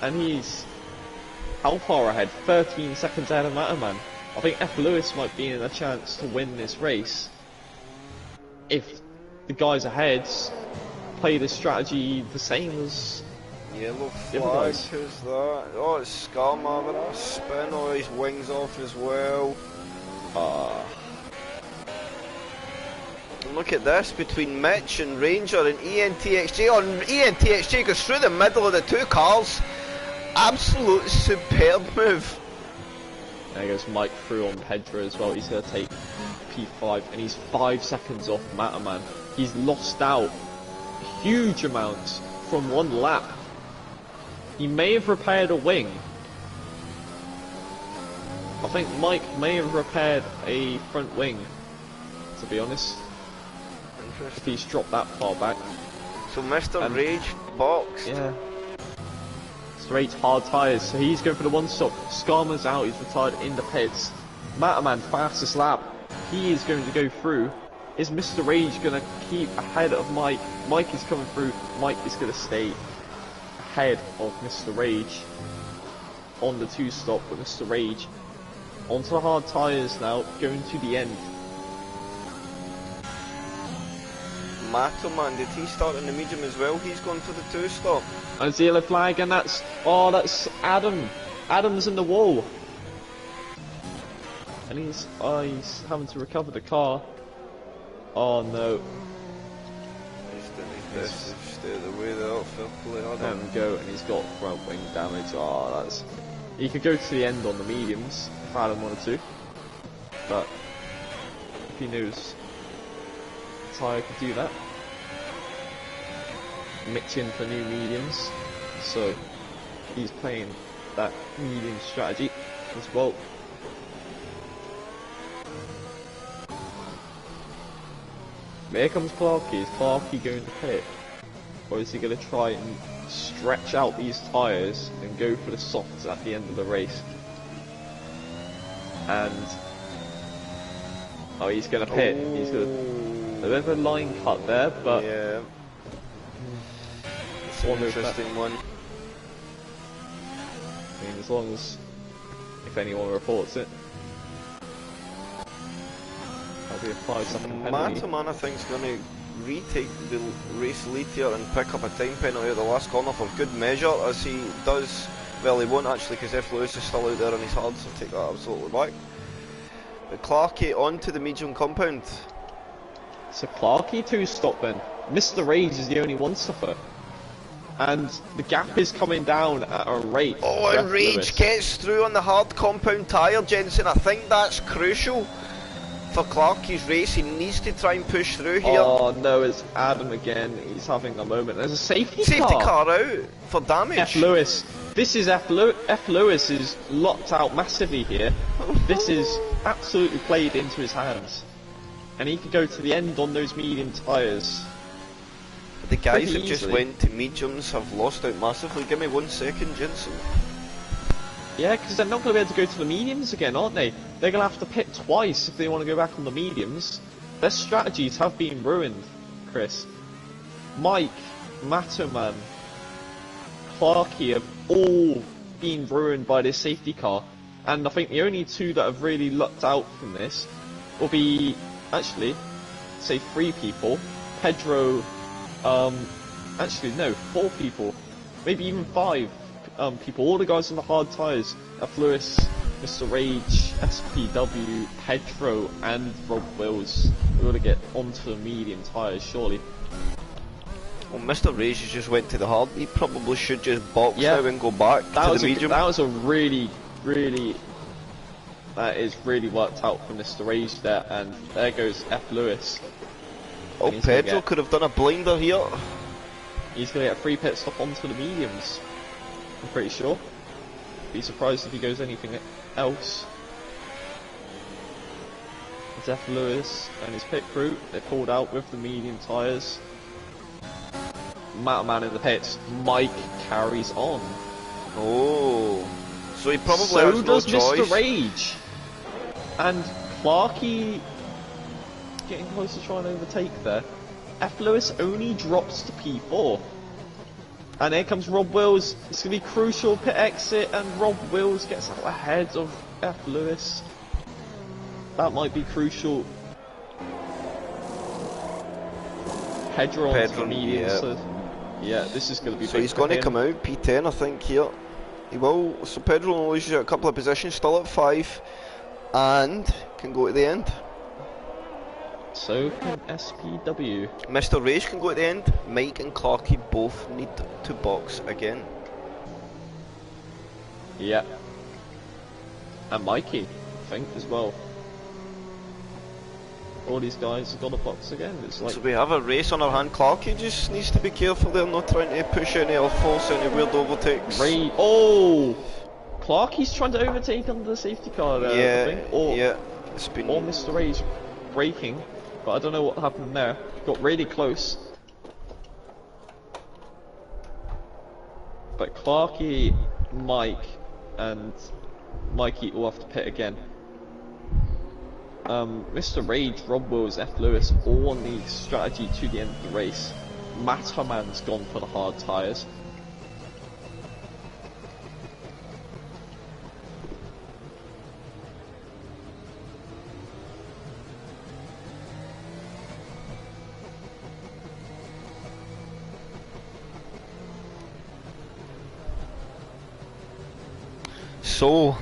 And he's, how far ahead? 13 seconds ahead of Mataman. I think F. Lewis might be in a chance to win this race if the guys ahead play this strategy the same as Yellow the other flag, guys. who's that? Oh, it's Skarma with a spin, all his wings off as well. Look at this, between Mitch and Ranger and ENTXJ. Oh, ENTXJ goes through the middle of the two cars. Absolute superb move. There goes Mike through on Pedro as well. He's going to take P5 and he's 5 seconds off Mataman. He's lost out huge amounts from one lap. He may have repaired a wing. I think Mike may have repaired a front wing, to be honest. If he's dropped that far back. So Mr. Rage boxed. Yeah. Straight hard tyres, so he's going for the 1-stop. Skarma's out, he's retired in the pits. Mataman, fastest lap. He is going to go through. Is Mr. Rage going to keep ahead of Mike? Mike is coming through. Mike is going to stay ahead of Mr. Rage on the 2-stop, but Mr. Rage onto the hard tyres now, going to the end. Matoman, did he start in the medium as well? He's gone for the 2-stop. And it's the yellow flag, and that's Adam. Adam's in the wall. And he's having to recover the car. Oh no. He's doing his best to stay out of the way there. Fair play, Adam. There we go, and he's got front wing damage. Oh, that's... He could go to the end on the mediums, if Adam wanted to. But, if he knows the tyre could do that. Mitch in for new mediums, so he's playing that medium strategy as well. Here comes Clarkey. Is Clarkey going to pit? Or is he going to try and stretch out these tyres and go for the softs at the end of the race? And... oh, he's going to pit. He's going to... a bit of a line cut there, but... yeah. It's an interesting one. I mean, as long as... if anyone reports it. That'll be a 5-second penalty. Mataman, I think, is going to retake the race lead here and pick up a time penalty at the last corner for good measure, as he does. Well, he won't actually, because F. Lewis is still out there on his hard, so take that absolutely back. But Clarkey onto the medium compound. So Clarkey 2-stop then. Mr. Rage is the only 1-stopper. And the gap is coming down at a rate. Oh, and Rage gets through on the hard compound tyre, Jensen. I think that's crucial for Clarkey's race. He needs to try and push through here. Oh no, it's Adam again. He's having a moment. There's a safety car out for damage. F. Lewis. This is F. Lewis is locked out massively here. This is absolutely played into his hands. And he could go to the end on those medium tyres. The guys that just went to mediums have lost out massively. Give me 1 second, Jensen. Yeah, because they're not going to be able to go to the mediums again, aren't they? They're going to have to pit twice if they want to go back on the mediums. Their strategies have been ruined, Chris. Mike, Mataman, Clarkey have all been ruined by this safety car. And I think the only two that have really lucked out from this will be, actually, say 3 people. Pedro, actually no, 4 people. Maybe even 5 people. All the guys on the hard tyres. F. Lewis, Mr. Rage, SPW, Pedro and Rob Wills. We're going to get onto the medium tyres, surely. Well, Mr. Rage just went to the hard. He probably should just box now and go back to the medium. That was a really, that is really worked out for Mr. Rage there, and there goes F. Lewis. Oh, Pedro could have done a blinder here. He's going to get a free pit stop onto the mediums, I'm pretty sure. Be surprised if he goes anything else. Jeff Lewis and his pit crew, they pulled out with the medium tyres. Man in the pits, Mike carries on. Oh, so he probably so has no does choice. Mr. Rage. And Clarky getting close to trying to overtake there. F. Lewis only drops to P4. And here comes Rob Wills. It's going to be crucial pit exit, and Rob Wills gets out ahead of F. Lewis. That might be crucial. Pedro onto the medium, yeah. so yeah, this is going to be So big he's for going to him. come out P10, I think, here. He will. So Pedro loses a couple of positions, still at 5, and can go to the end. So can SPW. Mr. Rage can go at the end. Mike and Clarky both need to box again. Yeah. And Mikey, I think, as well. All these guys have got a box again. It's like, So we have a race on our hand. Clarky just needs to be careful there, not trying to push any or force any weird overtakes. oh! Clarky's trying to overtake under the safety car there, I think. Yeah. It's been... Or Mr. Rage braking, but I don't know what happened there. Got really close. But Clarky, Mike, and Mikey all have to pit again. Mr. Rage, Rob Wills, F. Lewis all on the strategy to the end of the race. Matt Herman's gone for the hard tyres. So,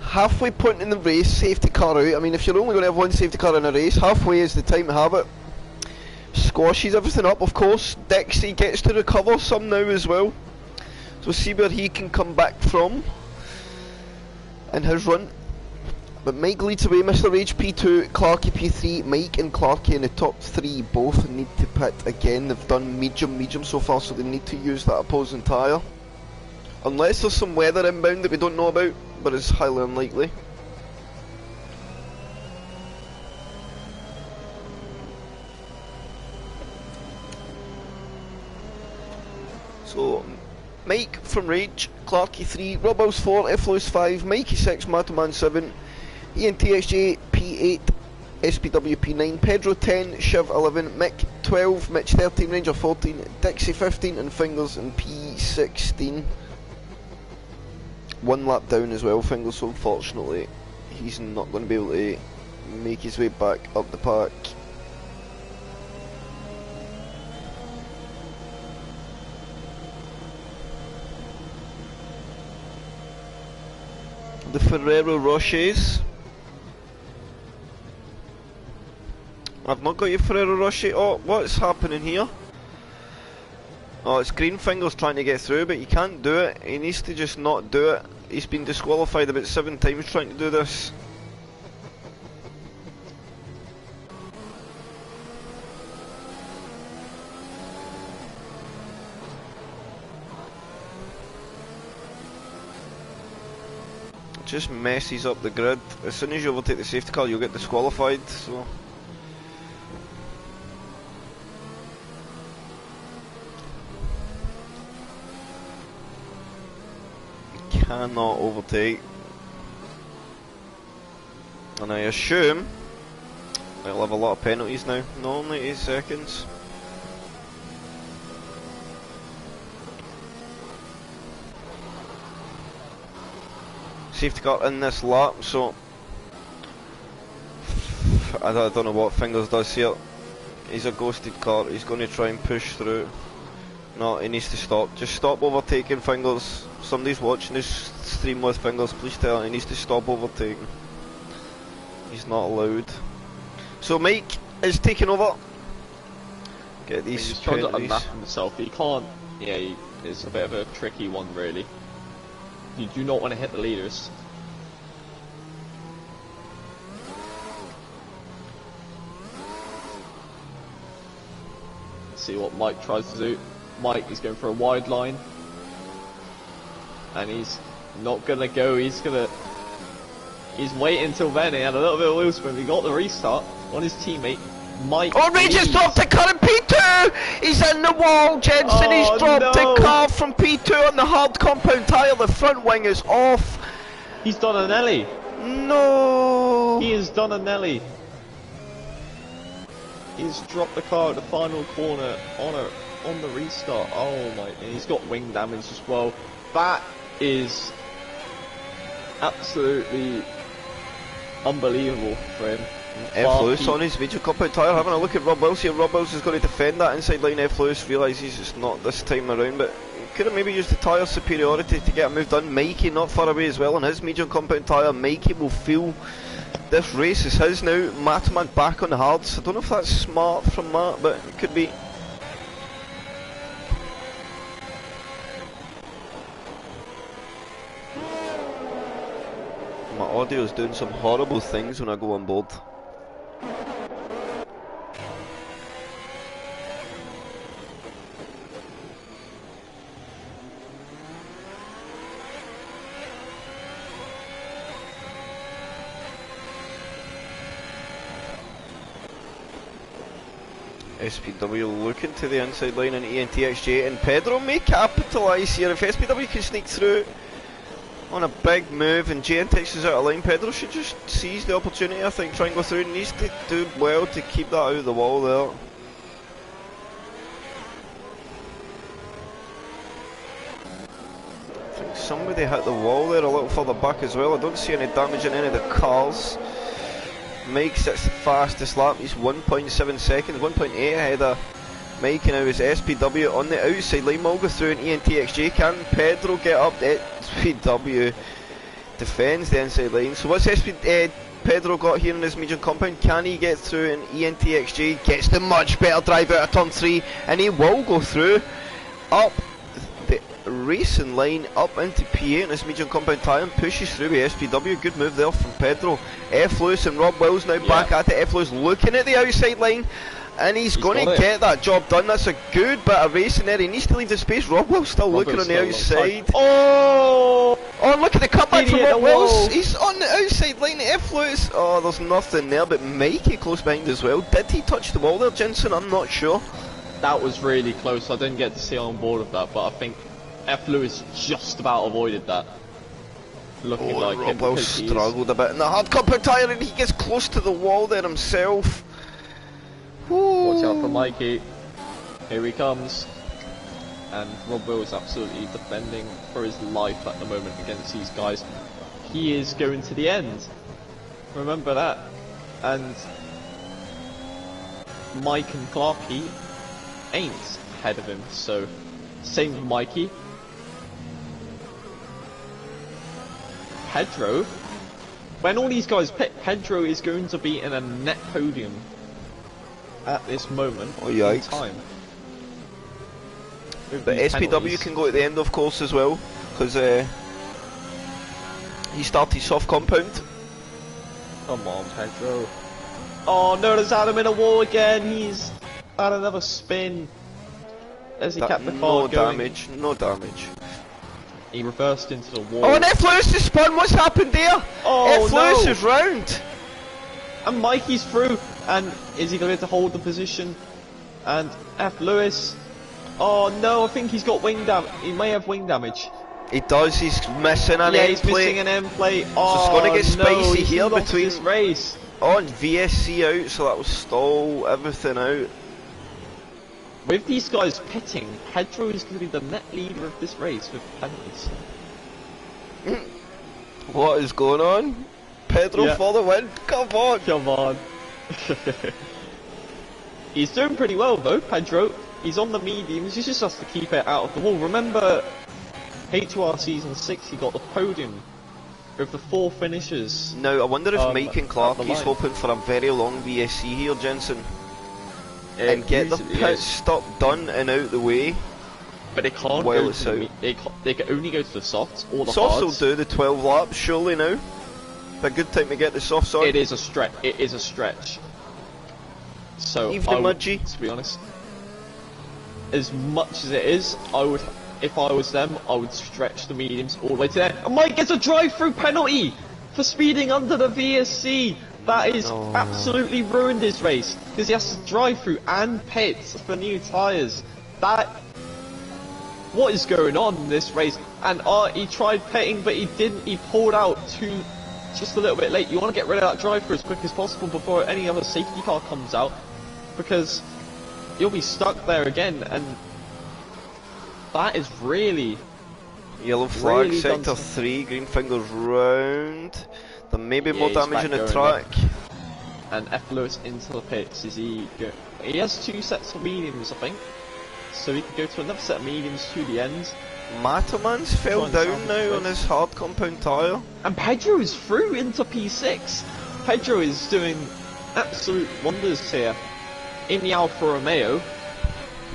halfway point in the race, safety car out. I mean, if you're only going to have one safety car in a race, halfway is the time to have it. Squashes everything up, of course. Dixie gets to recover some now as well. So see where he can come back from in his run. But Mike leads away, Mr. Rage P2, Clarky P3, Mike and Clarky in the top 3 both need to pit again. They've done medium so far, so they need to use that opposing tyre. Unless there's some weather inbound that we don't know about, but it's highly unlikely. So, Mike from Rage, Clarky 3, Rob Wills 4, F. Lewis 5, Mikey 6, Matoman 7, Ian TXJ P8, SPW P9, Pedro 10, Shiv 11, Mick 12, Mitch 13, Ranger 14, Dixie 15, and Fingers in P16. One lap down as well, Fingers, so unfortunately he's not going to be able to make his way back up the pack. The Ferrero Rochers. I've not got your Ferrero Rocher. Oh, what's happening here? Oh, it's Green Fingers trying to get through, but he can't do it. He needs to just not do it. He's been disqualified about 7 times trying to do this. Just messes up the grid. As soon as you overtake the safety car, you'll get disqualified. So. Cannot overtake, and I assume I'll have a lot of penalties now. No, only 8 seconds. Safety car in this lap, so I don't know what Fingers does here. He's a ghosted car. He's going to try and push through. No, he needs to stop. Just stop overtaking, Fingers. Somebody's watching this stream with Fingers. Please tell him he needs to stop overtaking. He's not allowed. So Mike is taking over. Get these He's trying to penalties. unmap himself. He can't. Yeah, it's a bit of a tricky one, really. You do not want to hit the leaders. See what Mike tries to do. Mike is going for a wide line. And he's not going to go, he's waiting until then. He had a little bit of wheel spin. He got the restart on his teammate, Mike. Oh, Ray just dropped the car in P2! He's in the wall, Jensen. He's dropped the car from P2 on the hard compound tyre. The front wing is off. He's done a Nelly. No. He has done a Nelly. He's dropped the car at the final corner on the restart. Oh my, and he's got wing damage as well. That is absolutely unbelievable for him. F. Lewis on his major compound tyre, having a look at Rob Wills here. Rob Wills is going to defend that inside line. F. Lewis realises it's not this time around, but could have maybe used the tyre superiority to get a move done. Mikey not far away as well on his medium compound tyre. Mikey will feel this race is his now. Matamak back on the hards. I don't know if that's smart from Matt, but it could be. My audio is doing some horrible things when I go on board. SPW looking to the inside line in ENTXJ, and Pedro may capitalise here. If SPW can sneak through on a big move and JNTX is out of line, Pedro should just seize the opportunity. I think try and go through. He needs to do well to keep that out of the wall there. I think somebody hit the wall there a little further back as well. I don't see any damage in any of the cars. Mike sits the fastest lap, he's 1.7 seconds, 1.8 ahead of Mike, and now is SPW on the outside line. We'll go through an ENTXJ. Can Pedro get up? SPW defends the inside line. So what's Pedro got here in his medium compound? Can he get through an ENTXJ? Gets the much better drive out of turn 3, and he will go through up the racing line up into P8 in his medium compound tyre and pushes through with SPW. Good move there from Pedro. F. Lewis and Rob Wills now back at it. F. Lewis looking at the outside line, and he's going to get that job done. That's a good bit of racing there. He needs to leave the space. Rob Wills still looking on the outside. Oh, look at the cutback from Rob Wills. He's on the outside line. F. Lewis. Oh, there's nothing there, but Mikey close behind as well. Did he touch the wall there, Jensen? I'm not sure. That was really close. I didn't get to see on board of that, but I think F. Lewis just about avoided that. Looking like Rob Wills struggled a bit in the hard compound tyre, and he gets close to the wall there himself. Ooh. Watch out for Mikey. Here he comes. And Rob Wills absolutely defending for his life at the moment against these guys. He is going to the end. Remember that. And Mike and Clarky ain't ahead of him, so same with Mikey. Pedro, when all these guys pick, Pedro is going to be in a net podium at this moment in time. But SPW can go at the end, of course, as well, because he started soft compound. Come on, Pedro. Oh no, there's Adam in a wall again. He's had another spin. As he kept the car going. No damage. He reversed into the wall. Oh, and F. Lewis has spun. What's happened there? Oh, F. Lewis is round. And Mikey's through. And is he going to hold the position? And F. Lewis. Oh no, I think he's got wing damage. He may have wing damage. He does. He's missing an end plate. He's missing an end plate. Oh, so it's going to get spicy here between this race. Oh, and VSC out, so that will stall everything out. With these guys pitting, Pedro is going to be the net leader of this race with penalties. What is going on? Pedro for the win. Come on. Come on. He's doing pretty well though, Pedro. He's on the mediums. He just has to keep it out of the wall. Remember, H2R Season 6, he got the podium with the 4 finishes. Now, I wonder if Mike and Clark is hoping for a very long VSC here, Jensen. And get the pit stop done and out the way. But they can't go to they can only go to the softs or the softs hards. Will do the 12 laps, surely now. A good time to get the softs on. It is a stretch. It is a stretch. So Mudgy, to be honest. as much as it is, I would, if I was them, I would stretch the mediums all the way to there. And Mike gets a drive-through penalty for speeding under the VSC. That is absolutely ruined his race, because he has to drive through and pits for new tyres. What is going on in this race? And he tried pitting, but he didn't. He pulled out just a little bit late. You want to get rid of that drive-through as quick as possible before any other safety car comes out, because you'll be stuck there again, and that is really... Yellow flag, really sector 3, green fingers round. There may be more damage in the track. And F. Lewis into the pits. He has 2 sets of mediums, I think. So he can go to another set of mediums to the end. Matterman's fell down now on his hard compound tyre. And Pedro is through into P6. Pedro is doing absolute wonders here in the Alfa Romeo.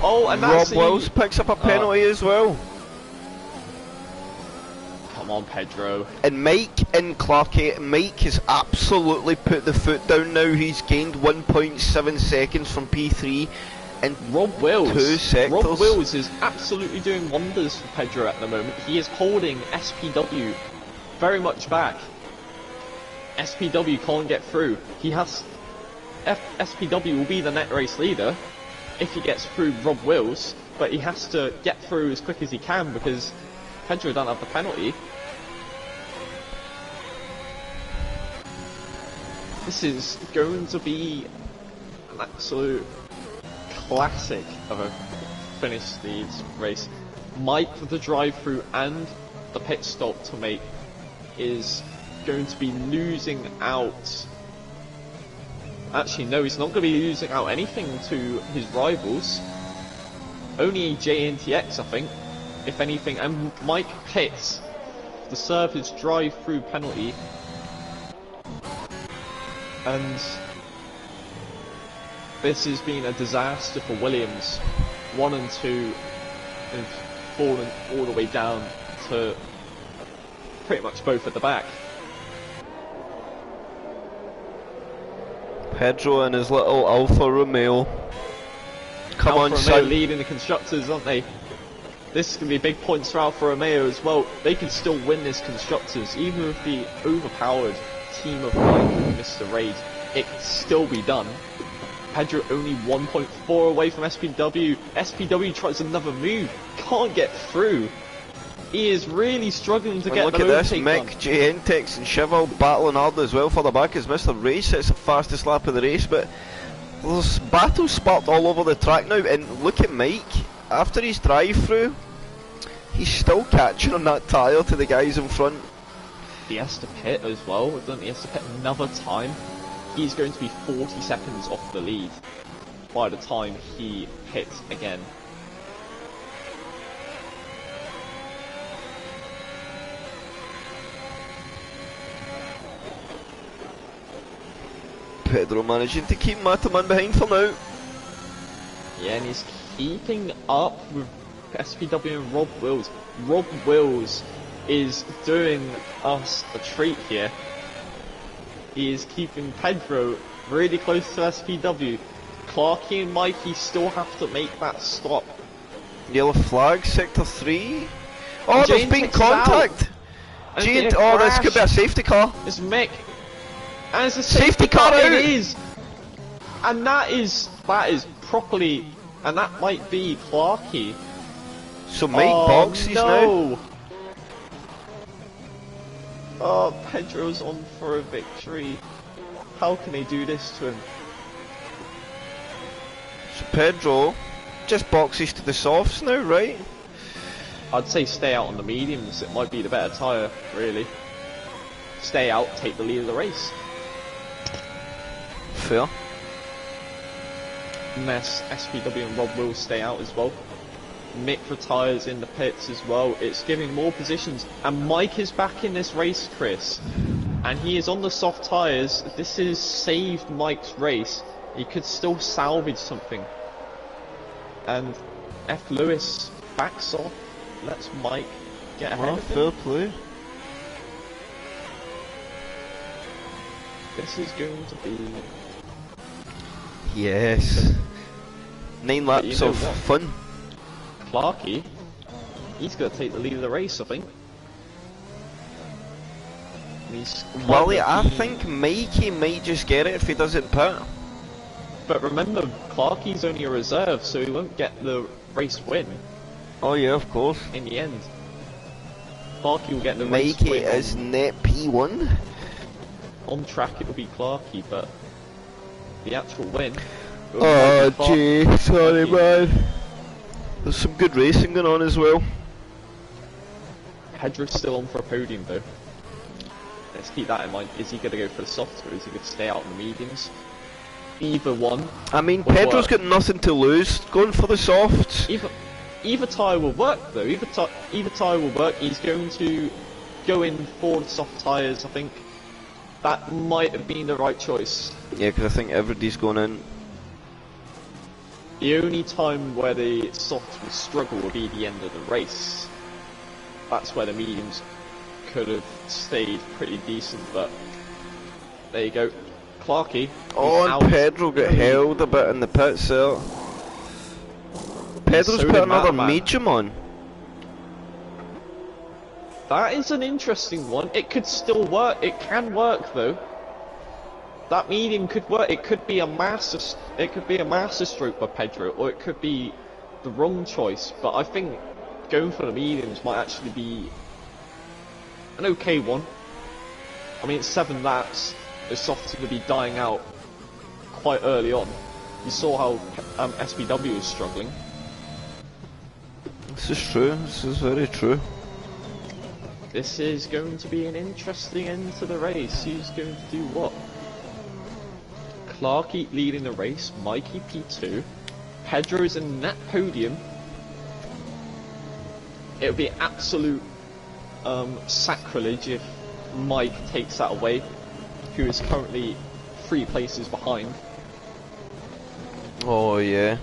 Oh, and Rob Wills picks up a penalty as well. Come on, Pedro. And Mike in Clarkgate, Mike has absolutely put the foot down now. He's gained 1.7 seconds from P3 and Rob Wills. 2 sectors. Rob Wills is absolutely doing wonders for Pedro at the moment. He is holding SPW very much back. SPW can't get through. SPW will be the net race leader if he gets through Rob Wills, but he has to get through as quick as he can because Pedro don't have the penalty. This is going to be an absolute classic of a finish speeds race. Mike with the drive-through and the pit stop to make is going to be losing out. Actually, no, he's not going to be losing out anything to his rivals. Only JNTX, I think, if anything. And Mike pits to serve his drive-through penalty. And this has been a disaster for Williams. 1 and 2 have fallen all the way down to pretty much both at the back. Pedro and his little Alfa Romeo. Come on, Alfa Romeo son. leading the constructors, aren't they? This is going to be big points for Alfa Romeo as well. They can still win this constructors, even with the overpowered team of Mike and Mr. Raid. It can still be done. Pedro only 1.4 away from SPW. SPW tries another move, can't get through. He is really struggling to get look the at this, overtake Mick, JNTX and Cheval battling hard as well for the back as Mr. Ray sets the fastest lap of the race, but there's battles sparked all over the track now, and look at Mike, after his drive-through, he's still catching on that tyre to the guys in front. He has to pit as well, doesn't he? He has to pit another time. He's going to be 40 seconds off the lead by the time he pits again. Pedro managing to keep Matterman behind for now. Yeah, and he's keeping up with SPW and Rob Wills. Rob Wills is doing us a treat here. He is keeping Pedro really close to SPW. Clarky and Mikey still have to make that stop. Yellow flag, sector 3. Oh, there's been takes it out. contact! And Jane, it's oh, gonna this could be a safety car. It's Mick. And it's a Safety car out. It is. And that is properly, and that might be Clarky. So Mike boxes now. Oh, Pedro's on for a victory. How can they do this to him? So Pedro just boxes to the softs now, right? I'd say stay out on the mediums. It might be the better tyre, really. Stay out, take the lead of the race. Fair. Unless SPW and Rob will stay out as well. Mick retires in the pits as well. It's giving more positions. And Mike is back in this race, Chris. And he is on the soft tyres. This has saved Mike's race. He could still salvage something. And F. Lewis backs off. Lets Mike get ahead of him. Fair play. This is going to be... Yes. 9 laps of fun. Clarkey, he's going to take the lead of the race, I think. Well, I think Mikey might just get it if he doesn't pit. But remember, Clarkey's only a reserve, so he won't get the race win. Oh yeah, of course. In the end, Clarkey will get the race Mikey win. is net P1. On track it will be Clarkey, but the actual win... Oh gee, sorry man. There's some good racing going on as well. Pedro's still on for a podium though. Let's keep that in mind. Is he going to go for the softs or is he going to stay out in the mediums? Either one. I mean, Pedro's got nothing to lose. Going for the softs. Either tyre will work though. Either tyre will work. He's going to go in for the soft tyres. I think that might have been the right choice. Yeah, because I think everybody's going in. The only time where the softs will struggle will be the end of the race. That's where the mediums could have stayed pretty decent, but there you go. Clarkey. Oh, and Pedro got held a bit in the pits there. Pedro's So put did another Madman. medium on. That is an interesting one. It could still work. It can work though. That medium could work. It could be a master. It could be a master stroke by Pedro, or it could be the wrong choice. But I think going for the mediums might actually be an okay one. I mean, it's 7 laps. The softs are going to be dying out quite early on. You saw how SPW was struggling. This is true. This is very true. This is going to be an interesting end to the race. Who's going to do what? Clarkey leading the race, Mikey P2, Pedro's in that podium. It would be absolute sacrilege if Mike takes that away, who is currently 3 places behind. Oh yeah.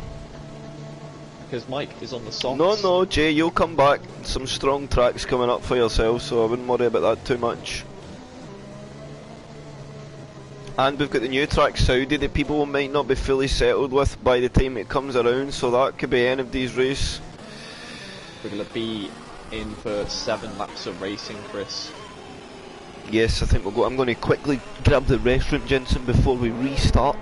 Because Mike is on the softs. No, Jay, you'll come back. Some strong tracks coming up for yourself, so I wouldn't worry about that too much. And we've got the new track Saudi that people might not be fully settled with by the time it comes around, so that could be any of these races. We're going to be in for 7 laps of racing, Chris. Yes, I think we'll go. I'm going to quickly grab the restaurant, Jensen, before we restart.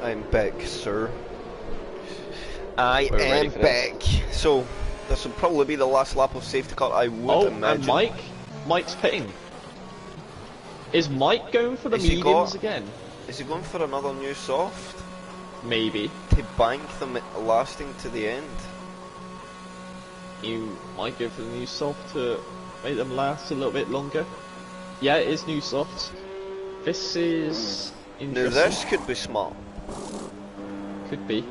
I'm back, sir. I am back. So, this will probably be the last lap of safety car, I would imagine. And Mike's pitting. Is Mike going for the mediums again? Is he going for another new soft? Maybe. To bank them lasting to the end? You might go for the new soft to make them last a little bit longer. Yeah, it is new soft. This is interesting. Now this could be smart. Could be.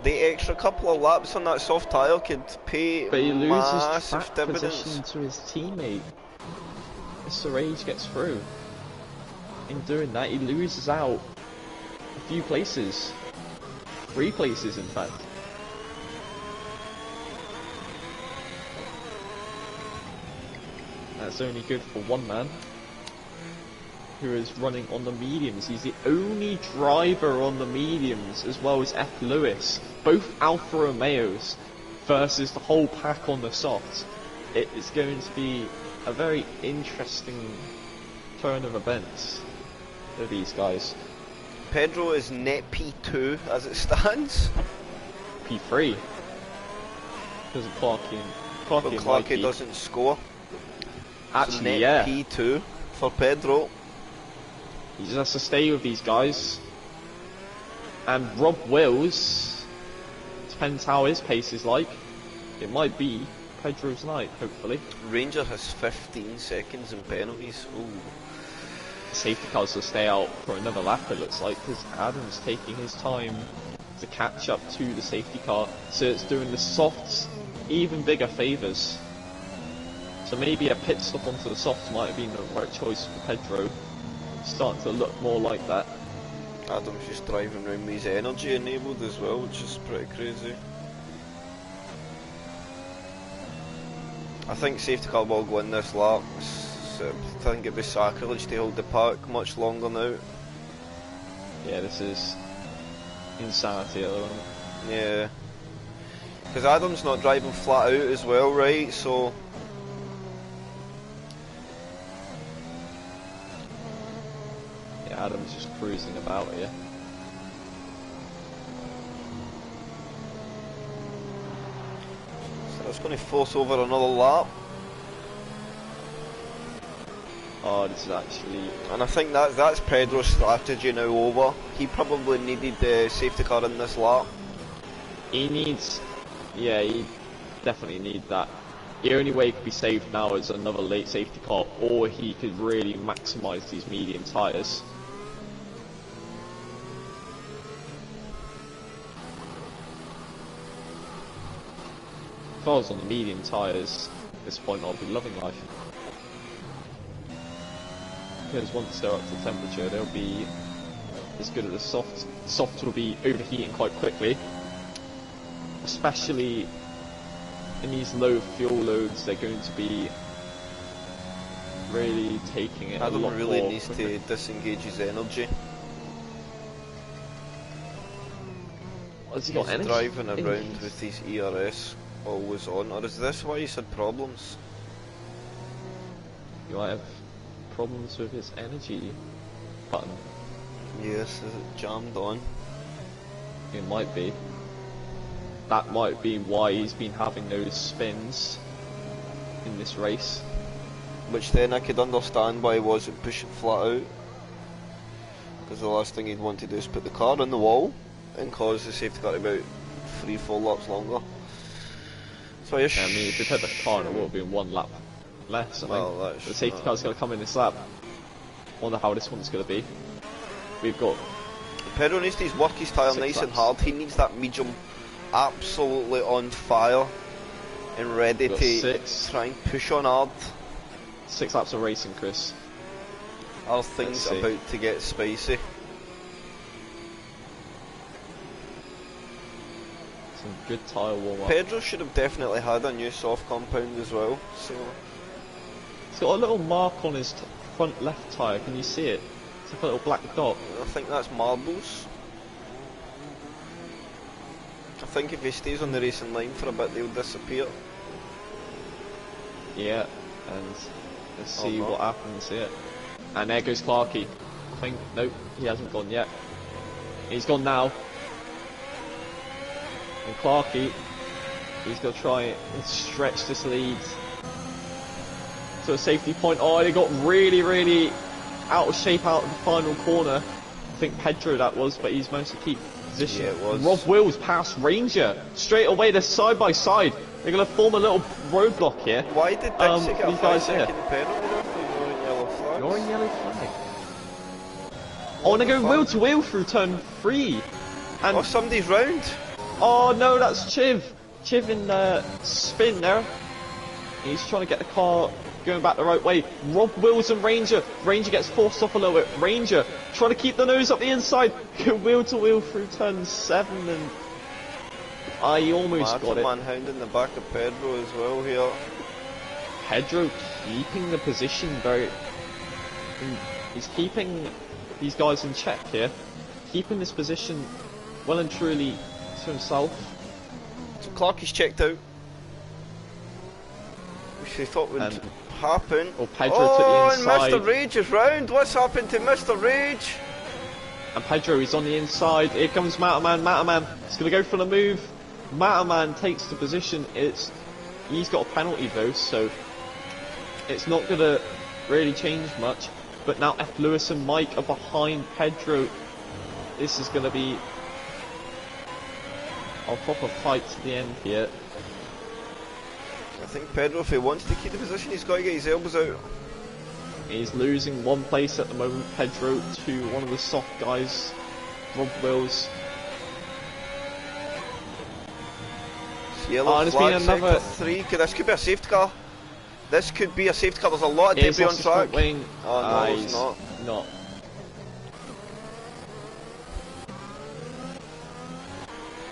The extra couple of laps on that soft tyre could pay but he loses massive track dividends. position to his teammate. Mr. Rage gets through. In doing that, he loses out a few places. 3 places, in fact. That's only good for one man, who is running on the mediums. He's the only driver on the mediums, as well as F. Lewis, both Alfa Romeos, versus the whole pack on the softs. It is going to be a very interesting turn of events for these guys. Pedro is net P2 as it stands. P3. Because of Clarkey But and Clarkey Mikey. doesn't score. Actually, so net yeah. P2 for Pedro. He just has to stay with these guys. And Rob Wills, depends how his pace is like. It might be Pedro's night, hopefully. Ranger has 15 seconds in penalties. Ooh. Safety cars will stay out for another lap, it looks like, because Adam's taking his time to catch up to the safety car, so it's doing the softs even bigger favours. So maybe a pit stop onto the softs might have been the right choice for Pedro. It's starting to look more like that. Adam's just driving around with his energy enabled as well, which is pretty crazy. I think safety car will go in this lap. I think it'd be sacrilege to hold the pack much longer now. Yeah, this is insanity at the moment. Yeah. Because Adam's not driving flat out as well, right? So... yeah, Adam's just cruising about here. So that's going to force over another lap. Oh, this is actually... And I think that's Pedro's strategy now over. He probably needed the safety car in this lap. he needs... yeah, he definitely needs that. The only way he could be saved now is another late safety car, or he could really maximise these medium tyres. If I was on the medium tyres at this point, I'd be loving life. Because once they're up to temperature, they'll be as good as the soft. The soft will be overheating quite quickly, especially in these low fuel loads. They're going to be really taking it a lot really more needs quickly. to disengage his energy. Has he He's got energy? driving around with his ERS always on, or is this why he's had problems? You might have problems with his energy button. Yes, is it jammed on? It might be. That might be why he's been having those spins in this race. Which then I could understand why he wasn't pushing flat out. Because the last thing he'd want to do is put the car on the wall and cause the safety car about 3-4 laps longer. So I mean, if they put the car on, it would have been one lap less. I think the safety car's going to come in this lap. Wonder how this one's going to be. We've got Pedro needs to work his tyre 6 nice and laps. hard. He needs that medium absolutely on fire and ready We've to got 6. try and push on hard. 6 laps of racing, Chris. Are things Let's see. about to get spicy? Some good tyre warm up. Pedro should have definitely had a new soft compound as well. So He's got a little mark on his front left tyre. Can you see it? It's like a little black dot. I think that's marbles. I think if he stays on the racing line for a bit, they'll disappear. Yeah, and let's see no. what happens here. And there goes Clarkey. I think, nope, he hasn't gone yet. He's gone now. And Clarkey, he's going to try and stretch this lead to a safety point. Oh, he got really, really out of shape out of the final corner. I think Pedro that was, but he's managed to keep position. Yeah, it was. Rob Wills past Ranger. Straight away, they're side by side. They're going to form a little roadblock here. Why did Dixie get a these guys 5-second here. penalty there for ignoring yellow flags? You're in yellow flag. Oh, and they go wheel to wheel through turn 3. And Oh, somebody's round. oh no, that's Chiv. Chiv in spin there. He's trying to get the car going back the right way. Rob Wills and Ranger. Ranger gets forced off a little bit. Ranger trying to keep the nose up the inside. Go wheel to wheel through turn 7 and he almost got it. Manhound in the back of Pedro as well here. Pedro keeping the position very... He's keeping these guys in check here. Keeping this position well and truly to himself. So Clark is checked out. Which they thought would And- happen. Oh, Pedro to the inside. And Mr. Rage is round. What's happened to Mr. Rage? And Pedro is on the inside. Here comes Matterman. Matterman is going to go for the move. Matterman takes the position. He's got a penalty though, so it's not going to really change much. But now F. Lewis and Mike are behind Pedro. This is going to be a proper fight to the end here. I think Pedro, if he wants to keep the position, he's got to get his elbows out. He's losing one place at the moment, Pedro, to one of the soft guys, Rob Wills. Yellow there's flag, been another... sector 3. This could be a safety car. This could be a safety car. There's a lot of debris on track. Oh no, it's not.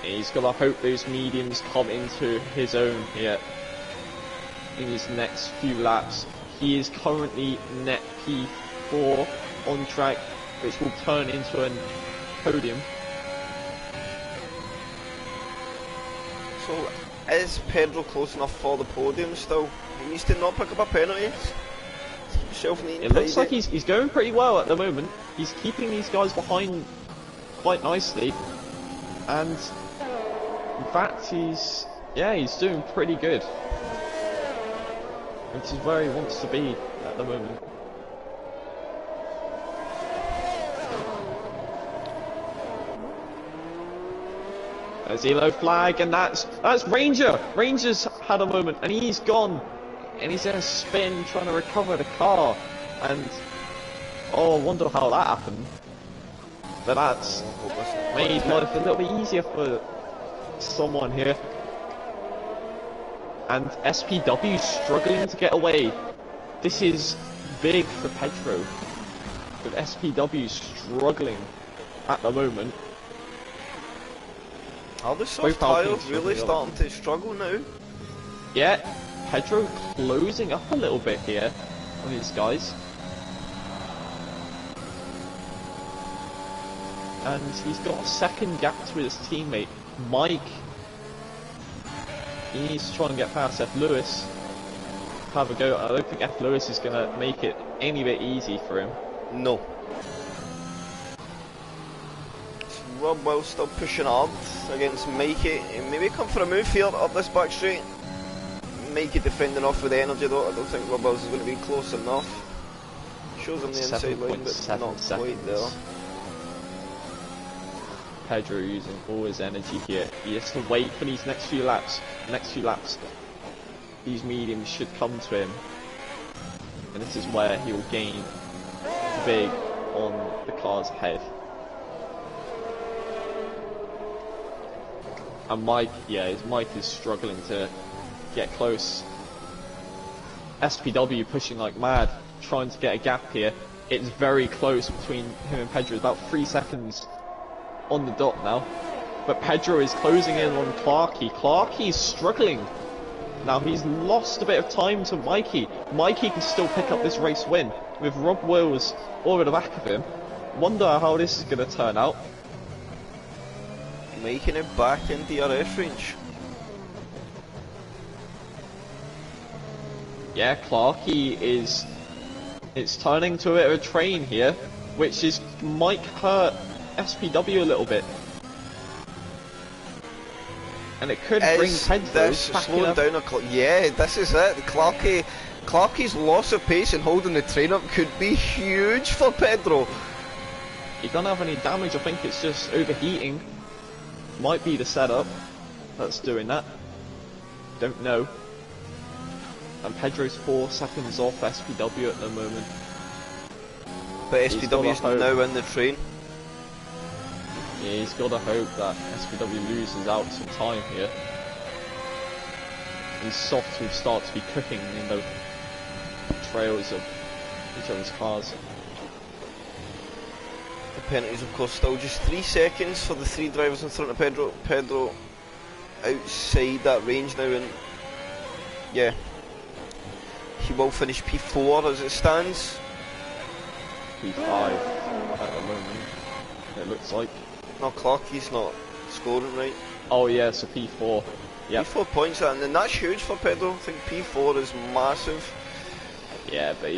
He's got to hope those mediums come into his own here in his next few laps. He is currently net P4 on track, which will turn into a podium. So, is Pedro close enough for the podium still? He needs to not pick up a penalty. It looks like he's going pretty well at the moment. He's keeping these guys behind quite nicely, and in fact he's doing pretty good, which is where he wants to be at the moment. There's yellow flag, and that's Ranger. Ranger's had a moment, and he's gone, and he's in a spin trying to recover the car, and I wonder how that happened. But that's made life a little bit easier for someone here. And SPW struggling to get away. This is big for Pedro, with SPW struggling at the moment. Are the soft tyres really starting to struggle now? Yeah, Pedro closing up a little bit here on these guys. And he's got a second gap to his teammate, Mike. He needs to try and get past F. Lewis. Have a go. I don't think F. Lewis is going to make it any bit easy for him. No. Rob Wells still pushing hard against Mikey. Maybe come for a move here up this back straight. Mikey defending off with the energy though. I don't think Rob Wells is going to be close enough. Shows him the inside line, but not quite there. Pedro using all his energy here. He has to wait for these next few laps. These mediums should come to him, and this is where he will gain big on the cars ahead. And Mike is struggling to get close. SPW pushing like mad, trying to get a gap here. It's very close between him and Pedro, about 3 seconds on the dot now. But Pedro is closing in on Clarkey. Clarkey's struggling. Now he's lost a bit of time to Mikey. Mikey can still pick up this race win with Rob Wills over the back of him. Wonder how this is going to turn out. Making it back in DRS range. Yeah, Clarkey it's turning to a bit of a train here, which might hurt SPW a little bit. And it could bring Pedro back in. Yeah, this is it. Clarkey's loss of pace and holding the train up could be huge for Pedro. He don't have any damage, I think it's just overheating. Might be the setup that's doing that. Don't know. And Pedro's 4 seconds off SPW at the moment. But SPW's now in the train. Yeah, he's got to hope that SPW loses out some time here. And softs will start to be cooking in the trails of each other's cars. The penalties, of course, still just 3 seconds for the 3 drivers in front of Pedro. Pedro outside that range now, and yeah, he will finish P4 as it stands. P5 at the moment, it looks like. No, Clarkey's not scoring right. Oh yeah, so P4. Yeah. P4 points, and then that's huge for Pedro. I think P4 is massive. Yeah, but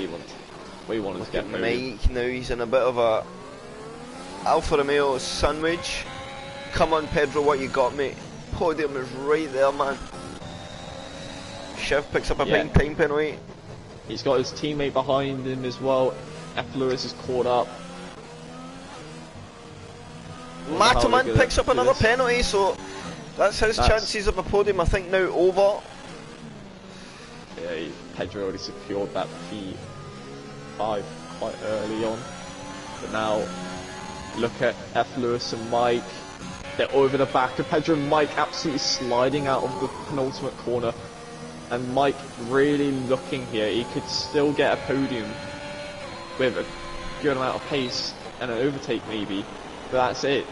we wanted to get moving. Mike now, he's in a bit of a Alfa Romeo sandwich. Come on, Pedro, what you got, mate? Podium is right there, man. Shiv picks up a big time penalty. He's got his teammate behind him as well. F. Lewis is caught up. Mataman picks up another penalty, so that's his chances of a podium, I think, now over. Yeah, Pedro already secured that P5 quite early on. But now, look at F. Lewis and Mike. They're over the back of Pedro and Mike, absolutely sliding out of the penultimate corner. And Mike really looking here. He could still get a podium with a good amount of pace and an overtake maybe. But that's it.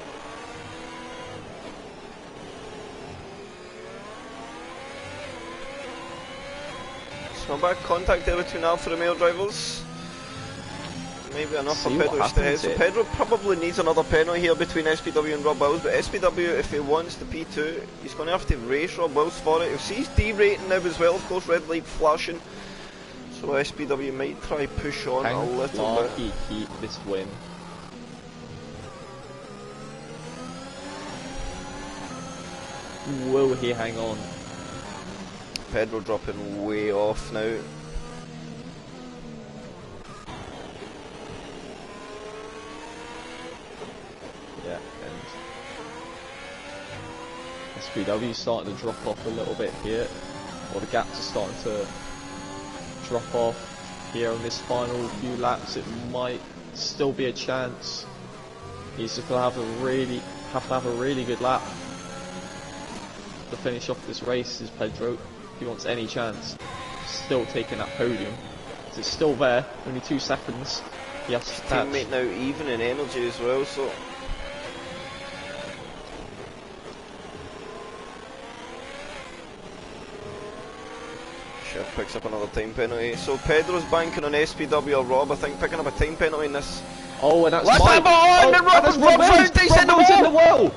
Some bad contact there between Alfa Romeo drivers. Maybe enough for See Pedro what to stay ahead. happens So here. Pedro probably needs another penalty here between SPW and Rob Wills, but SPW, if he wants the P2, he's going to have to race Rob Wills for it. He'll see he's D-rating now as well, of course, red light flashing. So SPW might try push on a little bit. Can he keep this win? Will he hang on? Pedro dropping way off now. Yeah, and SPW starting to drop off a little bit here, or the gaps are starting to drop off here on this final few laps. It might still be a chance. He's just gonna have to have a really good lap to finish off this race. Is Pedro, if he wants any chance, still taking that podium. It's still there, only 2 seconds. He has His to catch. teammate now even in energy as well, so Chef picks up another time penalty. So Pedro's banking on SPW or Rob, I think, picking up a time penalty in this. Oh, and that's Last Mike. time on, and Rob that's Wills Wills. takes in the Rob Wills in the wall. wall.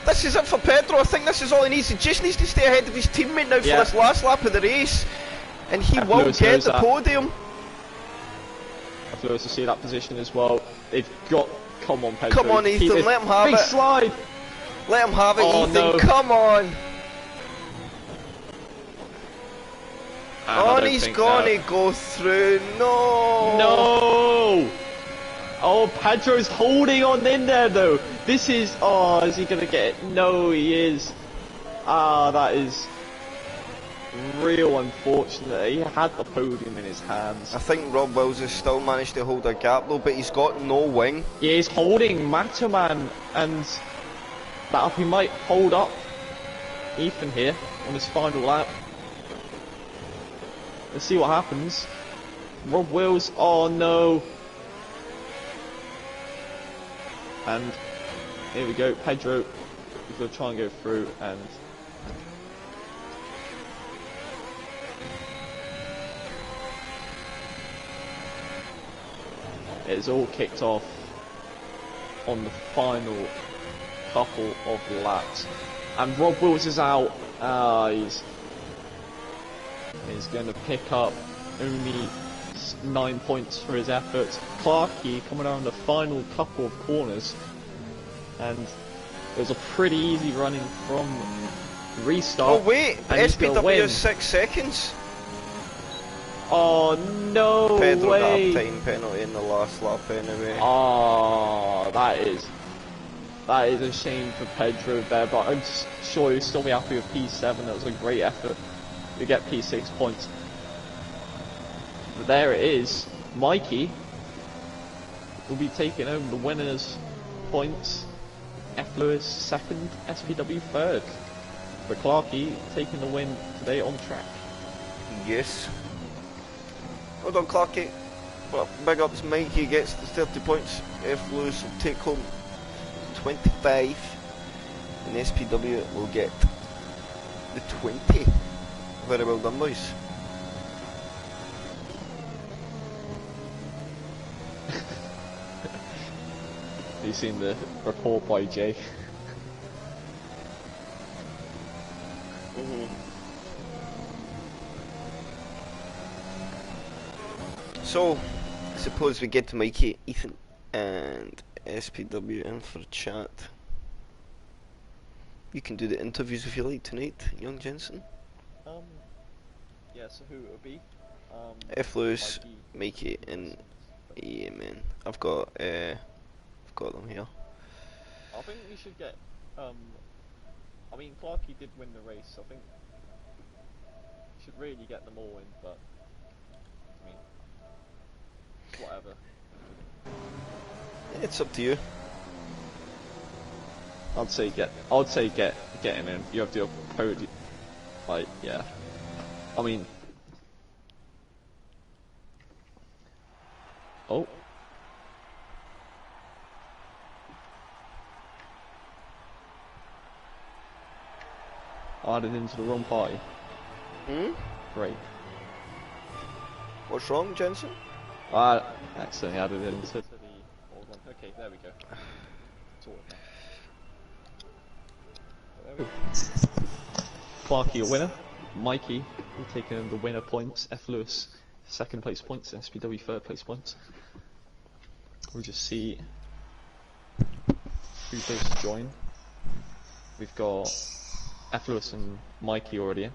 This is it for Pedro. I think this is all he needs. He just needs to stay ahead of his teammate now for Yeah. this last lap of the race, and he will Lewis get knows the that. podium. I feel to see that position as well. They've got. Come on, Pedro. Come on, Keep Ethan, this let him have big it. slide. Let him have it, Oh, Ethan. no. Come on. And I Oh, don't he's think gonna that- go through. No. No. Oh, Pedro's holding on in there though. This is. Oh, is he gonna get it? No, he is. Ah, that is real unfortunate. He had the podium in his hands. I think Rob Wills has still managed to hold a gap though, but he's got no wing. Yeah, he's holding Macho Man, and that he might hold up Ethan here on his final lap. Let's see what happens. Rob Wills, oh no. And here we go, Pedro is going to try and go through, and it's all kicked off on the final couple of laps. And Rob Wills is out. He's going to pick up only 9 points for his efforts. Clarkey coming around the final couple of corners, and it was a pretty easy running from restart. Oh wait, and he's gonna SPW win. has 6 seconds. Oh no Pedro way! got a time penalty in the last lap anyway. Oh, that is a shame for Pedro there, but I'm sure he'll still be happy with P7. That was a great effort. You get P6 points. But there it is. Mikey will be taking home the winners' points. F. Lewis second, SPW third. But Clarkey taking the win today on track. Yes. Well done, Clarky. Well, big ups, Mikey gets the 30 points. F. Lewis will take home 25, and SPW will get the 20. Very well done, boys. Have you seen the report by Jay? So, I suppose we get to Mikey, Ethan, and SPW in for a chat. You can do the interviews if you like tonight, young Jensen. Yeah, so who it would be? F. Lewis, Mikey, and yeah, man. I've got them here. I think we should get, I mean, Clarkey did win the race. I think should really get them all in, but I mean, whatever. It's up to you. I'd say get him in. You have the podium, like yeah. I mean, oh. Added into the wrong party. Hmm? Great. What's wrong, Jensen? Accidentally added into the old one. Okay, there we go. Sorted now. There we go. Clarky, your winner. Mikey, taking the winner points. F. Lewis, second place points. SPW, third place points. We'll just see who goes to join. We've got F. Lewis and Mikey already in.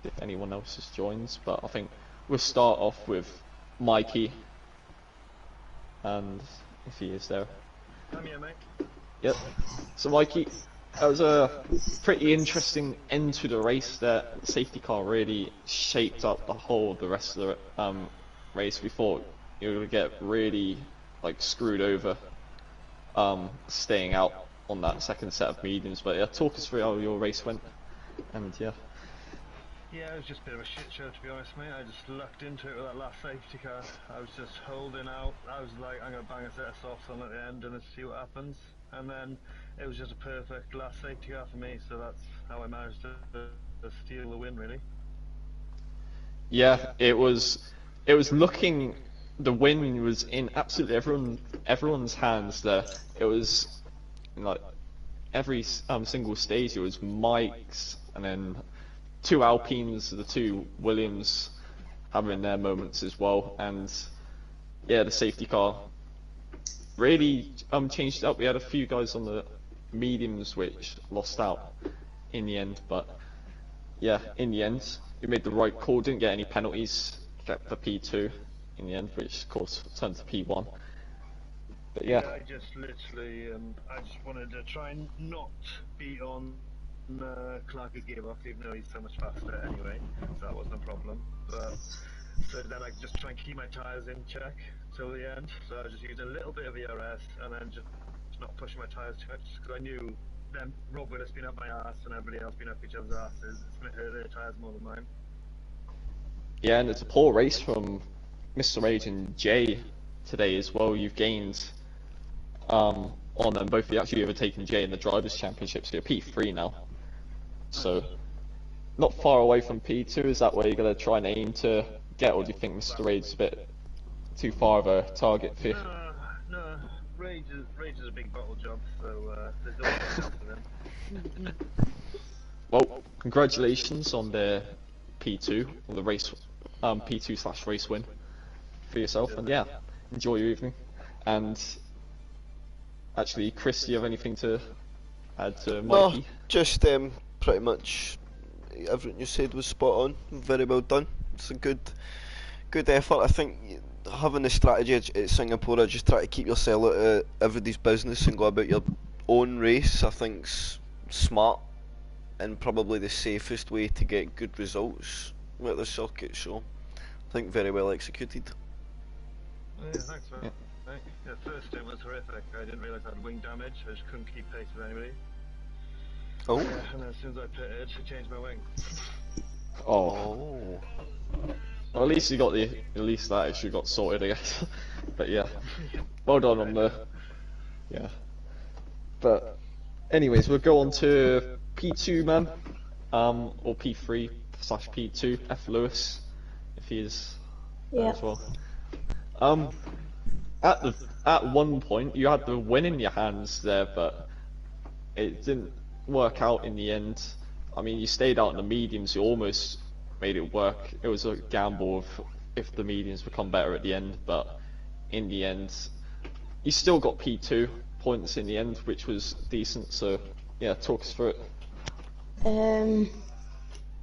If anyone else just joins, but I think we'll start off with Mikey, and if he is there. I'm here, mate. Yep. So Mikey, that was a pretty interesting end to the race there. The safety car really shaped up the rest of the race. We thought you were going to get really like screwed over staying out on that second set of mediums, but yeah, talk us through how your race went, and yeah. Yeah, it was just a bit of a shit show, to be honest, mate. I just lucked into it with that last safety car. I was just holding out. I was like, I'm going to bang a set of softs on at the end and let's see what happens. And then it was just a perfect last safety car for me, so that's how I managed to steal the win, really. Yeah, it was looking, the win was in absolutely everyone's hands there. It was like every single stage. It was Mike's, and then two Alpines, the two Williams having their moments as well, and yeah, the safety car really changed it up. We had a few guys on the mediums which lost out in the end, but yeah, in the end we made the right call, didn't get any penalties, kept the P2 in the end, which of course turned to P1. But yeah. I just literally, I just wanted to try and not be on Clark gearbox, even though he's so much faster anyway, so that wasn't a problem. But so then I just try and keep my tyres in check till the end. So I was just using a little bit of ERS and then just not pushing my tyres too much, because I knew then Rob Willis been up my ass and everybody else been up each other's asses. It's going to hurt their tyres more than mine. Yeah, and it's a poor race from Mr. Rage and Jay today as well. You've gained on them both. You actually overtaken Jay in the Drivers' Championship, so you're P3 now. So, not far away from P2. Is that where you're going to try and aim to get, or do you think Mr. Rage's a bit too far of a target for you? No, Rage is a big bottle job, so there's always enough for them. Well, congratulations on the P2, or the race, P2/race win for yourself, and yeah, enjoy your evening. And actually, Chris, do you have anything to add to Mikey? No, just pretty much everything you said was spot on. Very well done. It's a good effort. I think having the strategy at Singapore, just try to keep yourself out of everybody's business and go about your own race, I think's smart and probably the safest way to get good results with the circuit. So I think very well executed. Yeah, thanks, man. Yeah, first stint was horrific. I didn't realise I had wing damage. I just couldn't keep pace with anybody. Oh. Yeah, and then as soon as I pitted, I changed my wing. Oh. Well, at least you got that issue got sorted, I guess. But yeah, well done on the. Yeah. But anyways, we'll go on to P2 man, or P3/P2. F. Lewis, if he is there as well. At one point you had the win in your hands there, but it didn't work out in the end. I mean, you stayed out in the mediums, you almost made it work. It was a gamble if the mediums become better at the end, but in the end you still got P2 points in the end, which was decent. So yeah, talk us through it.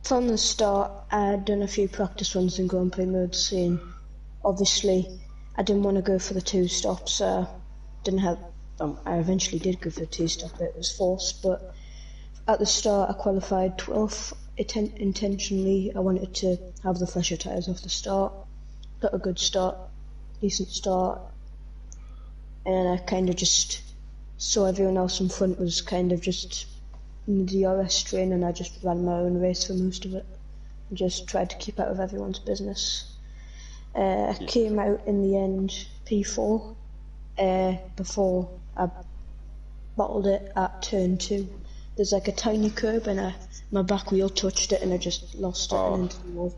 From the start I'd done a few practice runs in Grand Prix mode, and obviously I didn't want to go for the two stops. Didn't have. I eventually did go for the two stop. It was forced, but at the start I qualified 12th intentionally I wanted to have the fresher tyres off the start, got a good start, decent start, and I kind of just saw everyone else in front was kind of just in the DRS train, and I just ran my own race for most of it, and just tried to keep out of everyone's business. Came out in the end P4 before I bottled it at turn 2. There's like a tiny curb and my back wheel touched it and I just lost it and into the wall.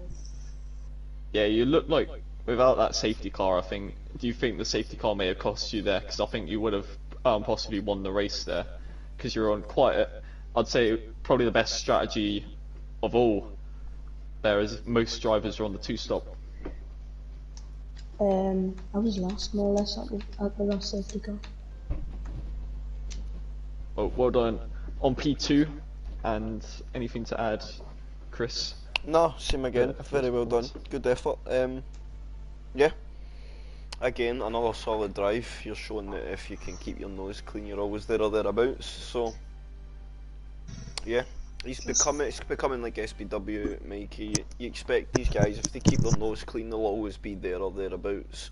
Yeah, you look like without that safety car. Do you think the safety car may have cost you there? Because I think you would have possibly won the race there, because you're on I'd say probably the best strategy of all. There is most drivers are on the 2-stop. I was last, more or less, at the last safety car. Well done on P2, and anything to add, Chris? No, same again. Very well done. Good effort. Yeah. Again, another solid drive. You're showing that if you can keep your nose clean, you're always there or thereabouts. So, yeah, it's becoming like SBW, Mikey. You expect these guys, if they keep their nose clean, they'll always be there or thereabouts.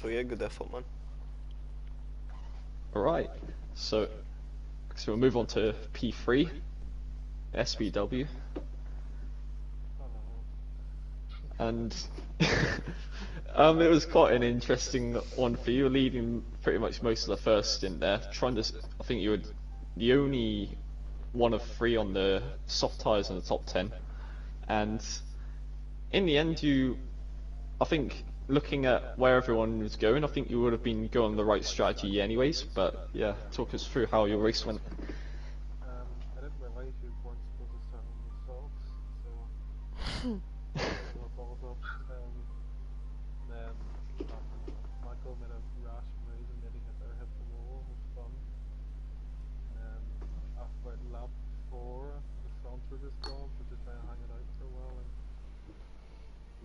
So yeah, good effort, man. Alright, so we'll move on to P3, SBW. And it was quite an interesting one for you, leading pretty much most of the first stint there. I think you were the only one of 3 on the soft tyres in the top 10. And in the end, I think, looking at where everyone was going, I think you would have been going the right strategy anyways. But yeah, talk us through how your race went. I didn't realize you weren't supposed to start on the softs, so I balled up. Then Michael made a rash move and nearly hit the wall. It was fun. And after about lap 4, the fronts were just gone, so just trying to hang it out for a while and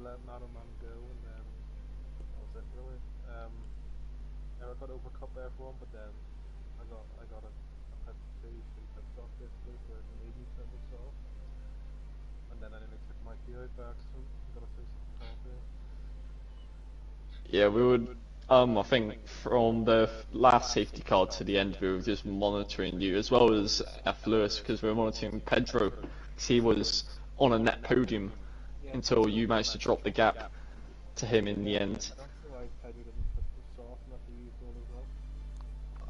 let Madam Man go, and then that was it really. I got overcut by everyone, but then I got a pit 2, 3 pit stop basically where the medium turned was off, and then I nearly took Mikey out by accident. I got a 3-second penalty. Yeah, we would. I think from the last safety car to the end, we were just monitoring you as well as F. Lewis, because we were monitoring Pedro, because he was on a net podium until you managed to drop the gap to him in the end. I don't see why Pedro didn't put the soft enough to use one as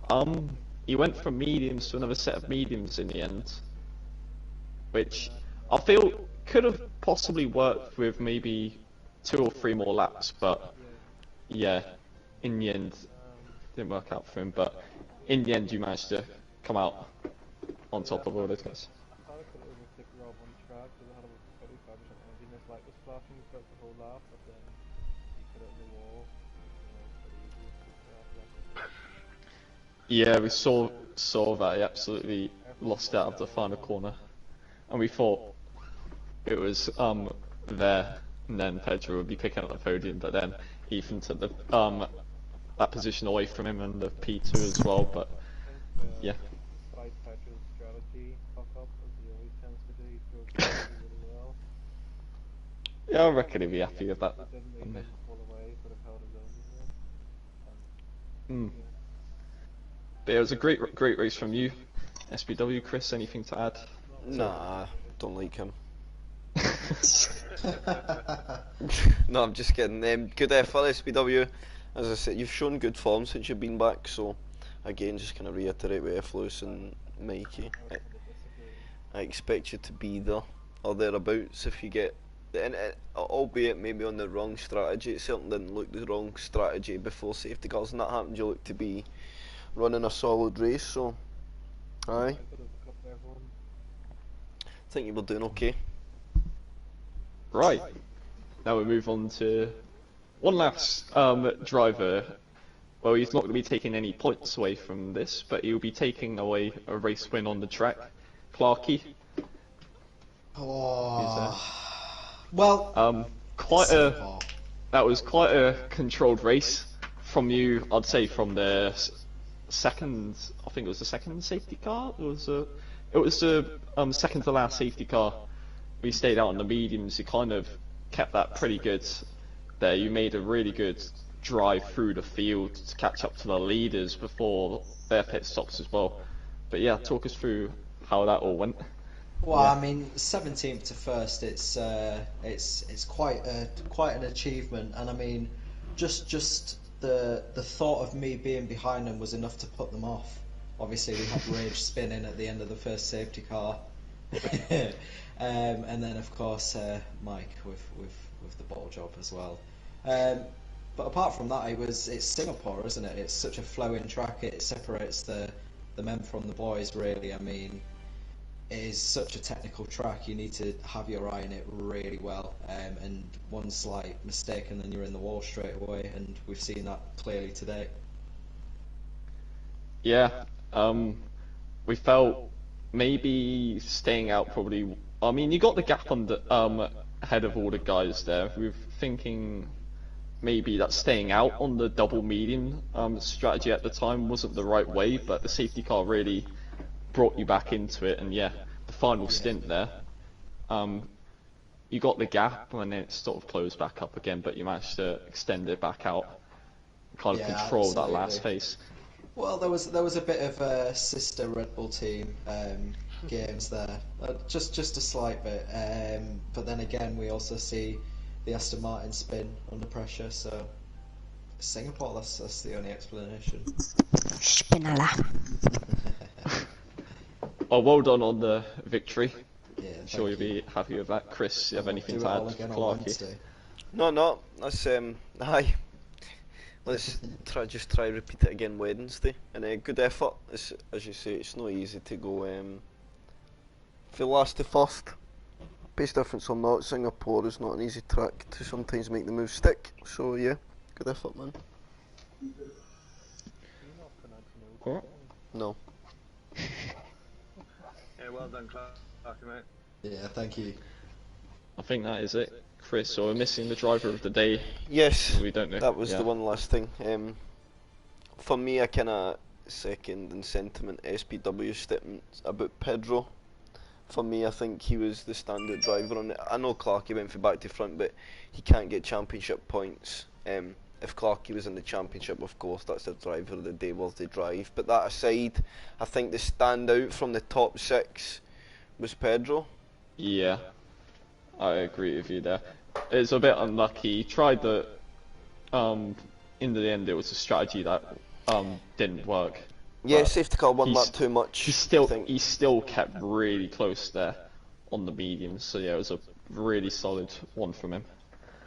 well. He went from mediums to another set of mediums in the end, which I feel could have possibly worked with maybe 2 or 3 more laps, but yeah, in the end, didn't work out for him. But in the end, you managed to come out on top of all those guys. I thought I could overtake Rob on track because I had about 35% energy and his light was flashing throughout the whole lap, but then he put it in the wall. Yeah, we saw that. He absolutely lost out of the final corner, and we thought it was there, and then Pedro would be picking up the podium, but then Ethan took the that position away from him and the P2 as well. But yeah. Despite Pedro's strategy fuck up, as he always tends to do, he drove really well. Yeah, I reckon he'd be happy with that. He didn't pull away, but have held his own. But it was a great race from you, SBW. Chris, anything to add? Nah, don't like him. No, I'm just kidding. Good effort, SBW. As I said, you've shown good form since you've been back, so again, just kind of reiterate with F. Lewis and Mikey. I expect you to be there or thereabouts if you get, and albeit maybe on the wrong strategy. It certainly didn't look the wrong strategy before safety cars, and that happened. You look to be running a solid race, so aye. I think you were doing okay. Right, now we move on to one last driver. Well, he's not going to be taking any points away from this, but he'll be taking away a race win on the track. Clarky. Well, that was quite a controlled race from you. I'd say from the second, I think it was the second safety car. It was it was the second to last safety car. We stayed out on the mediums. You kind of kept that pretty good there. You made a really good drive through the field to catch up to the leaders before their pit stops as well. But yeah, talk us through how that all went. Well, I mean, 17th to first, it's quite an achievement, and I mean, just the thought of me being behind them was enough to put them off. Obviously, we had Rage spinning at the end of the first safety car, and then of course Mike with the ball job as well. But apart from that, it's Singapore, isn't it? It's such a flowing track. It separates the men from the boys, really. I mean, it is such a technical track. You need to have your eye on it really well, and one slight mistake and then you're in the wall straight away, and we've seen that clearly today. Yeah, we felt maybe staying out probably. I mean, you got the gap on the ahead of all the guys there. We were thinking maybe that staying out on the double medium strategy at the time wasn't the right way, but the safety car really brought you back into it. And yeah, the final stint there, you got the gap and then it sort of closed back up again, but you managed to extend it back out, kind of control that last phase. Well, there was a bit of a sister Red Bull team games there, just a slight bit, but then again we also see the Aston Martin spin under pressure. So Singapore, that's the only explanation. Spinala. Oh, well done on the victory. Yeah, I'm sure you'll be happy with that. Chris, you have anything to add, Clarky? No, that's aye. Let's try repeat it again Wednesday, and good effort. As you say, it's not easy to go for last to first. Pace difference or not, Singapore is not an easy track to sometimes make the move stick. So yeah, good effort, man. Alright. No. Yeah, well done, Clarky, mate. Yeah, thank you. I think that is it. Chris, so we're missing the driver of the day. Yes, We don't know. that was the one last thing. For me, I kind of second in sentiment SPW statement about Pedro. For me, I think he was the standout driver on it. I know Clarky went for back to front, but he can't get championship points. If Clarky was in the championship, of course, that's the driver of the day, worthy drive. But that aside, I think the standout from the top six was Pedro. Yeah, I agree with you there. It's a bit unlucky. He tried the, in the end, it was a strategy that didn't work. Yeah, But safety car one he's- lap too much. He still kept really close there on the mediums. So yeah, it was a really solid one from him.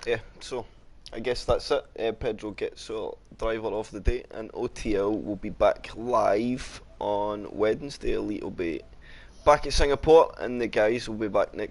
Yeah, so I guess that's it. Pedro gets driver of the day, and OTL will be back live on Wednesday. Elite will be back at Singapore, and the guys will be back next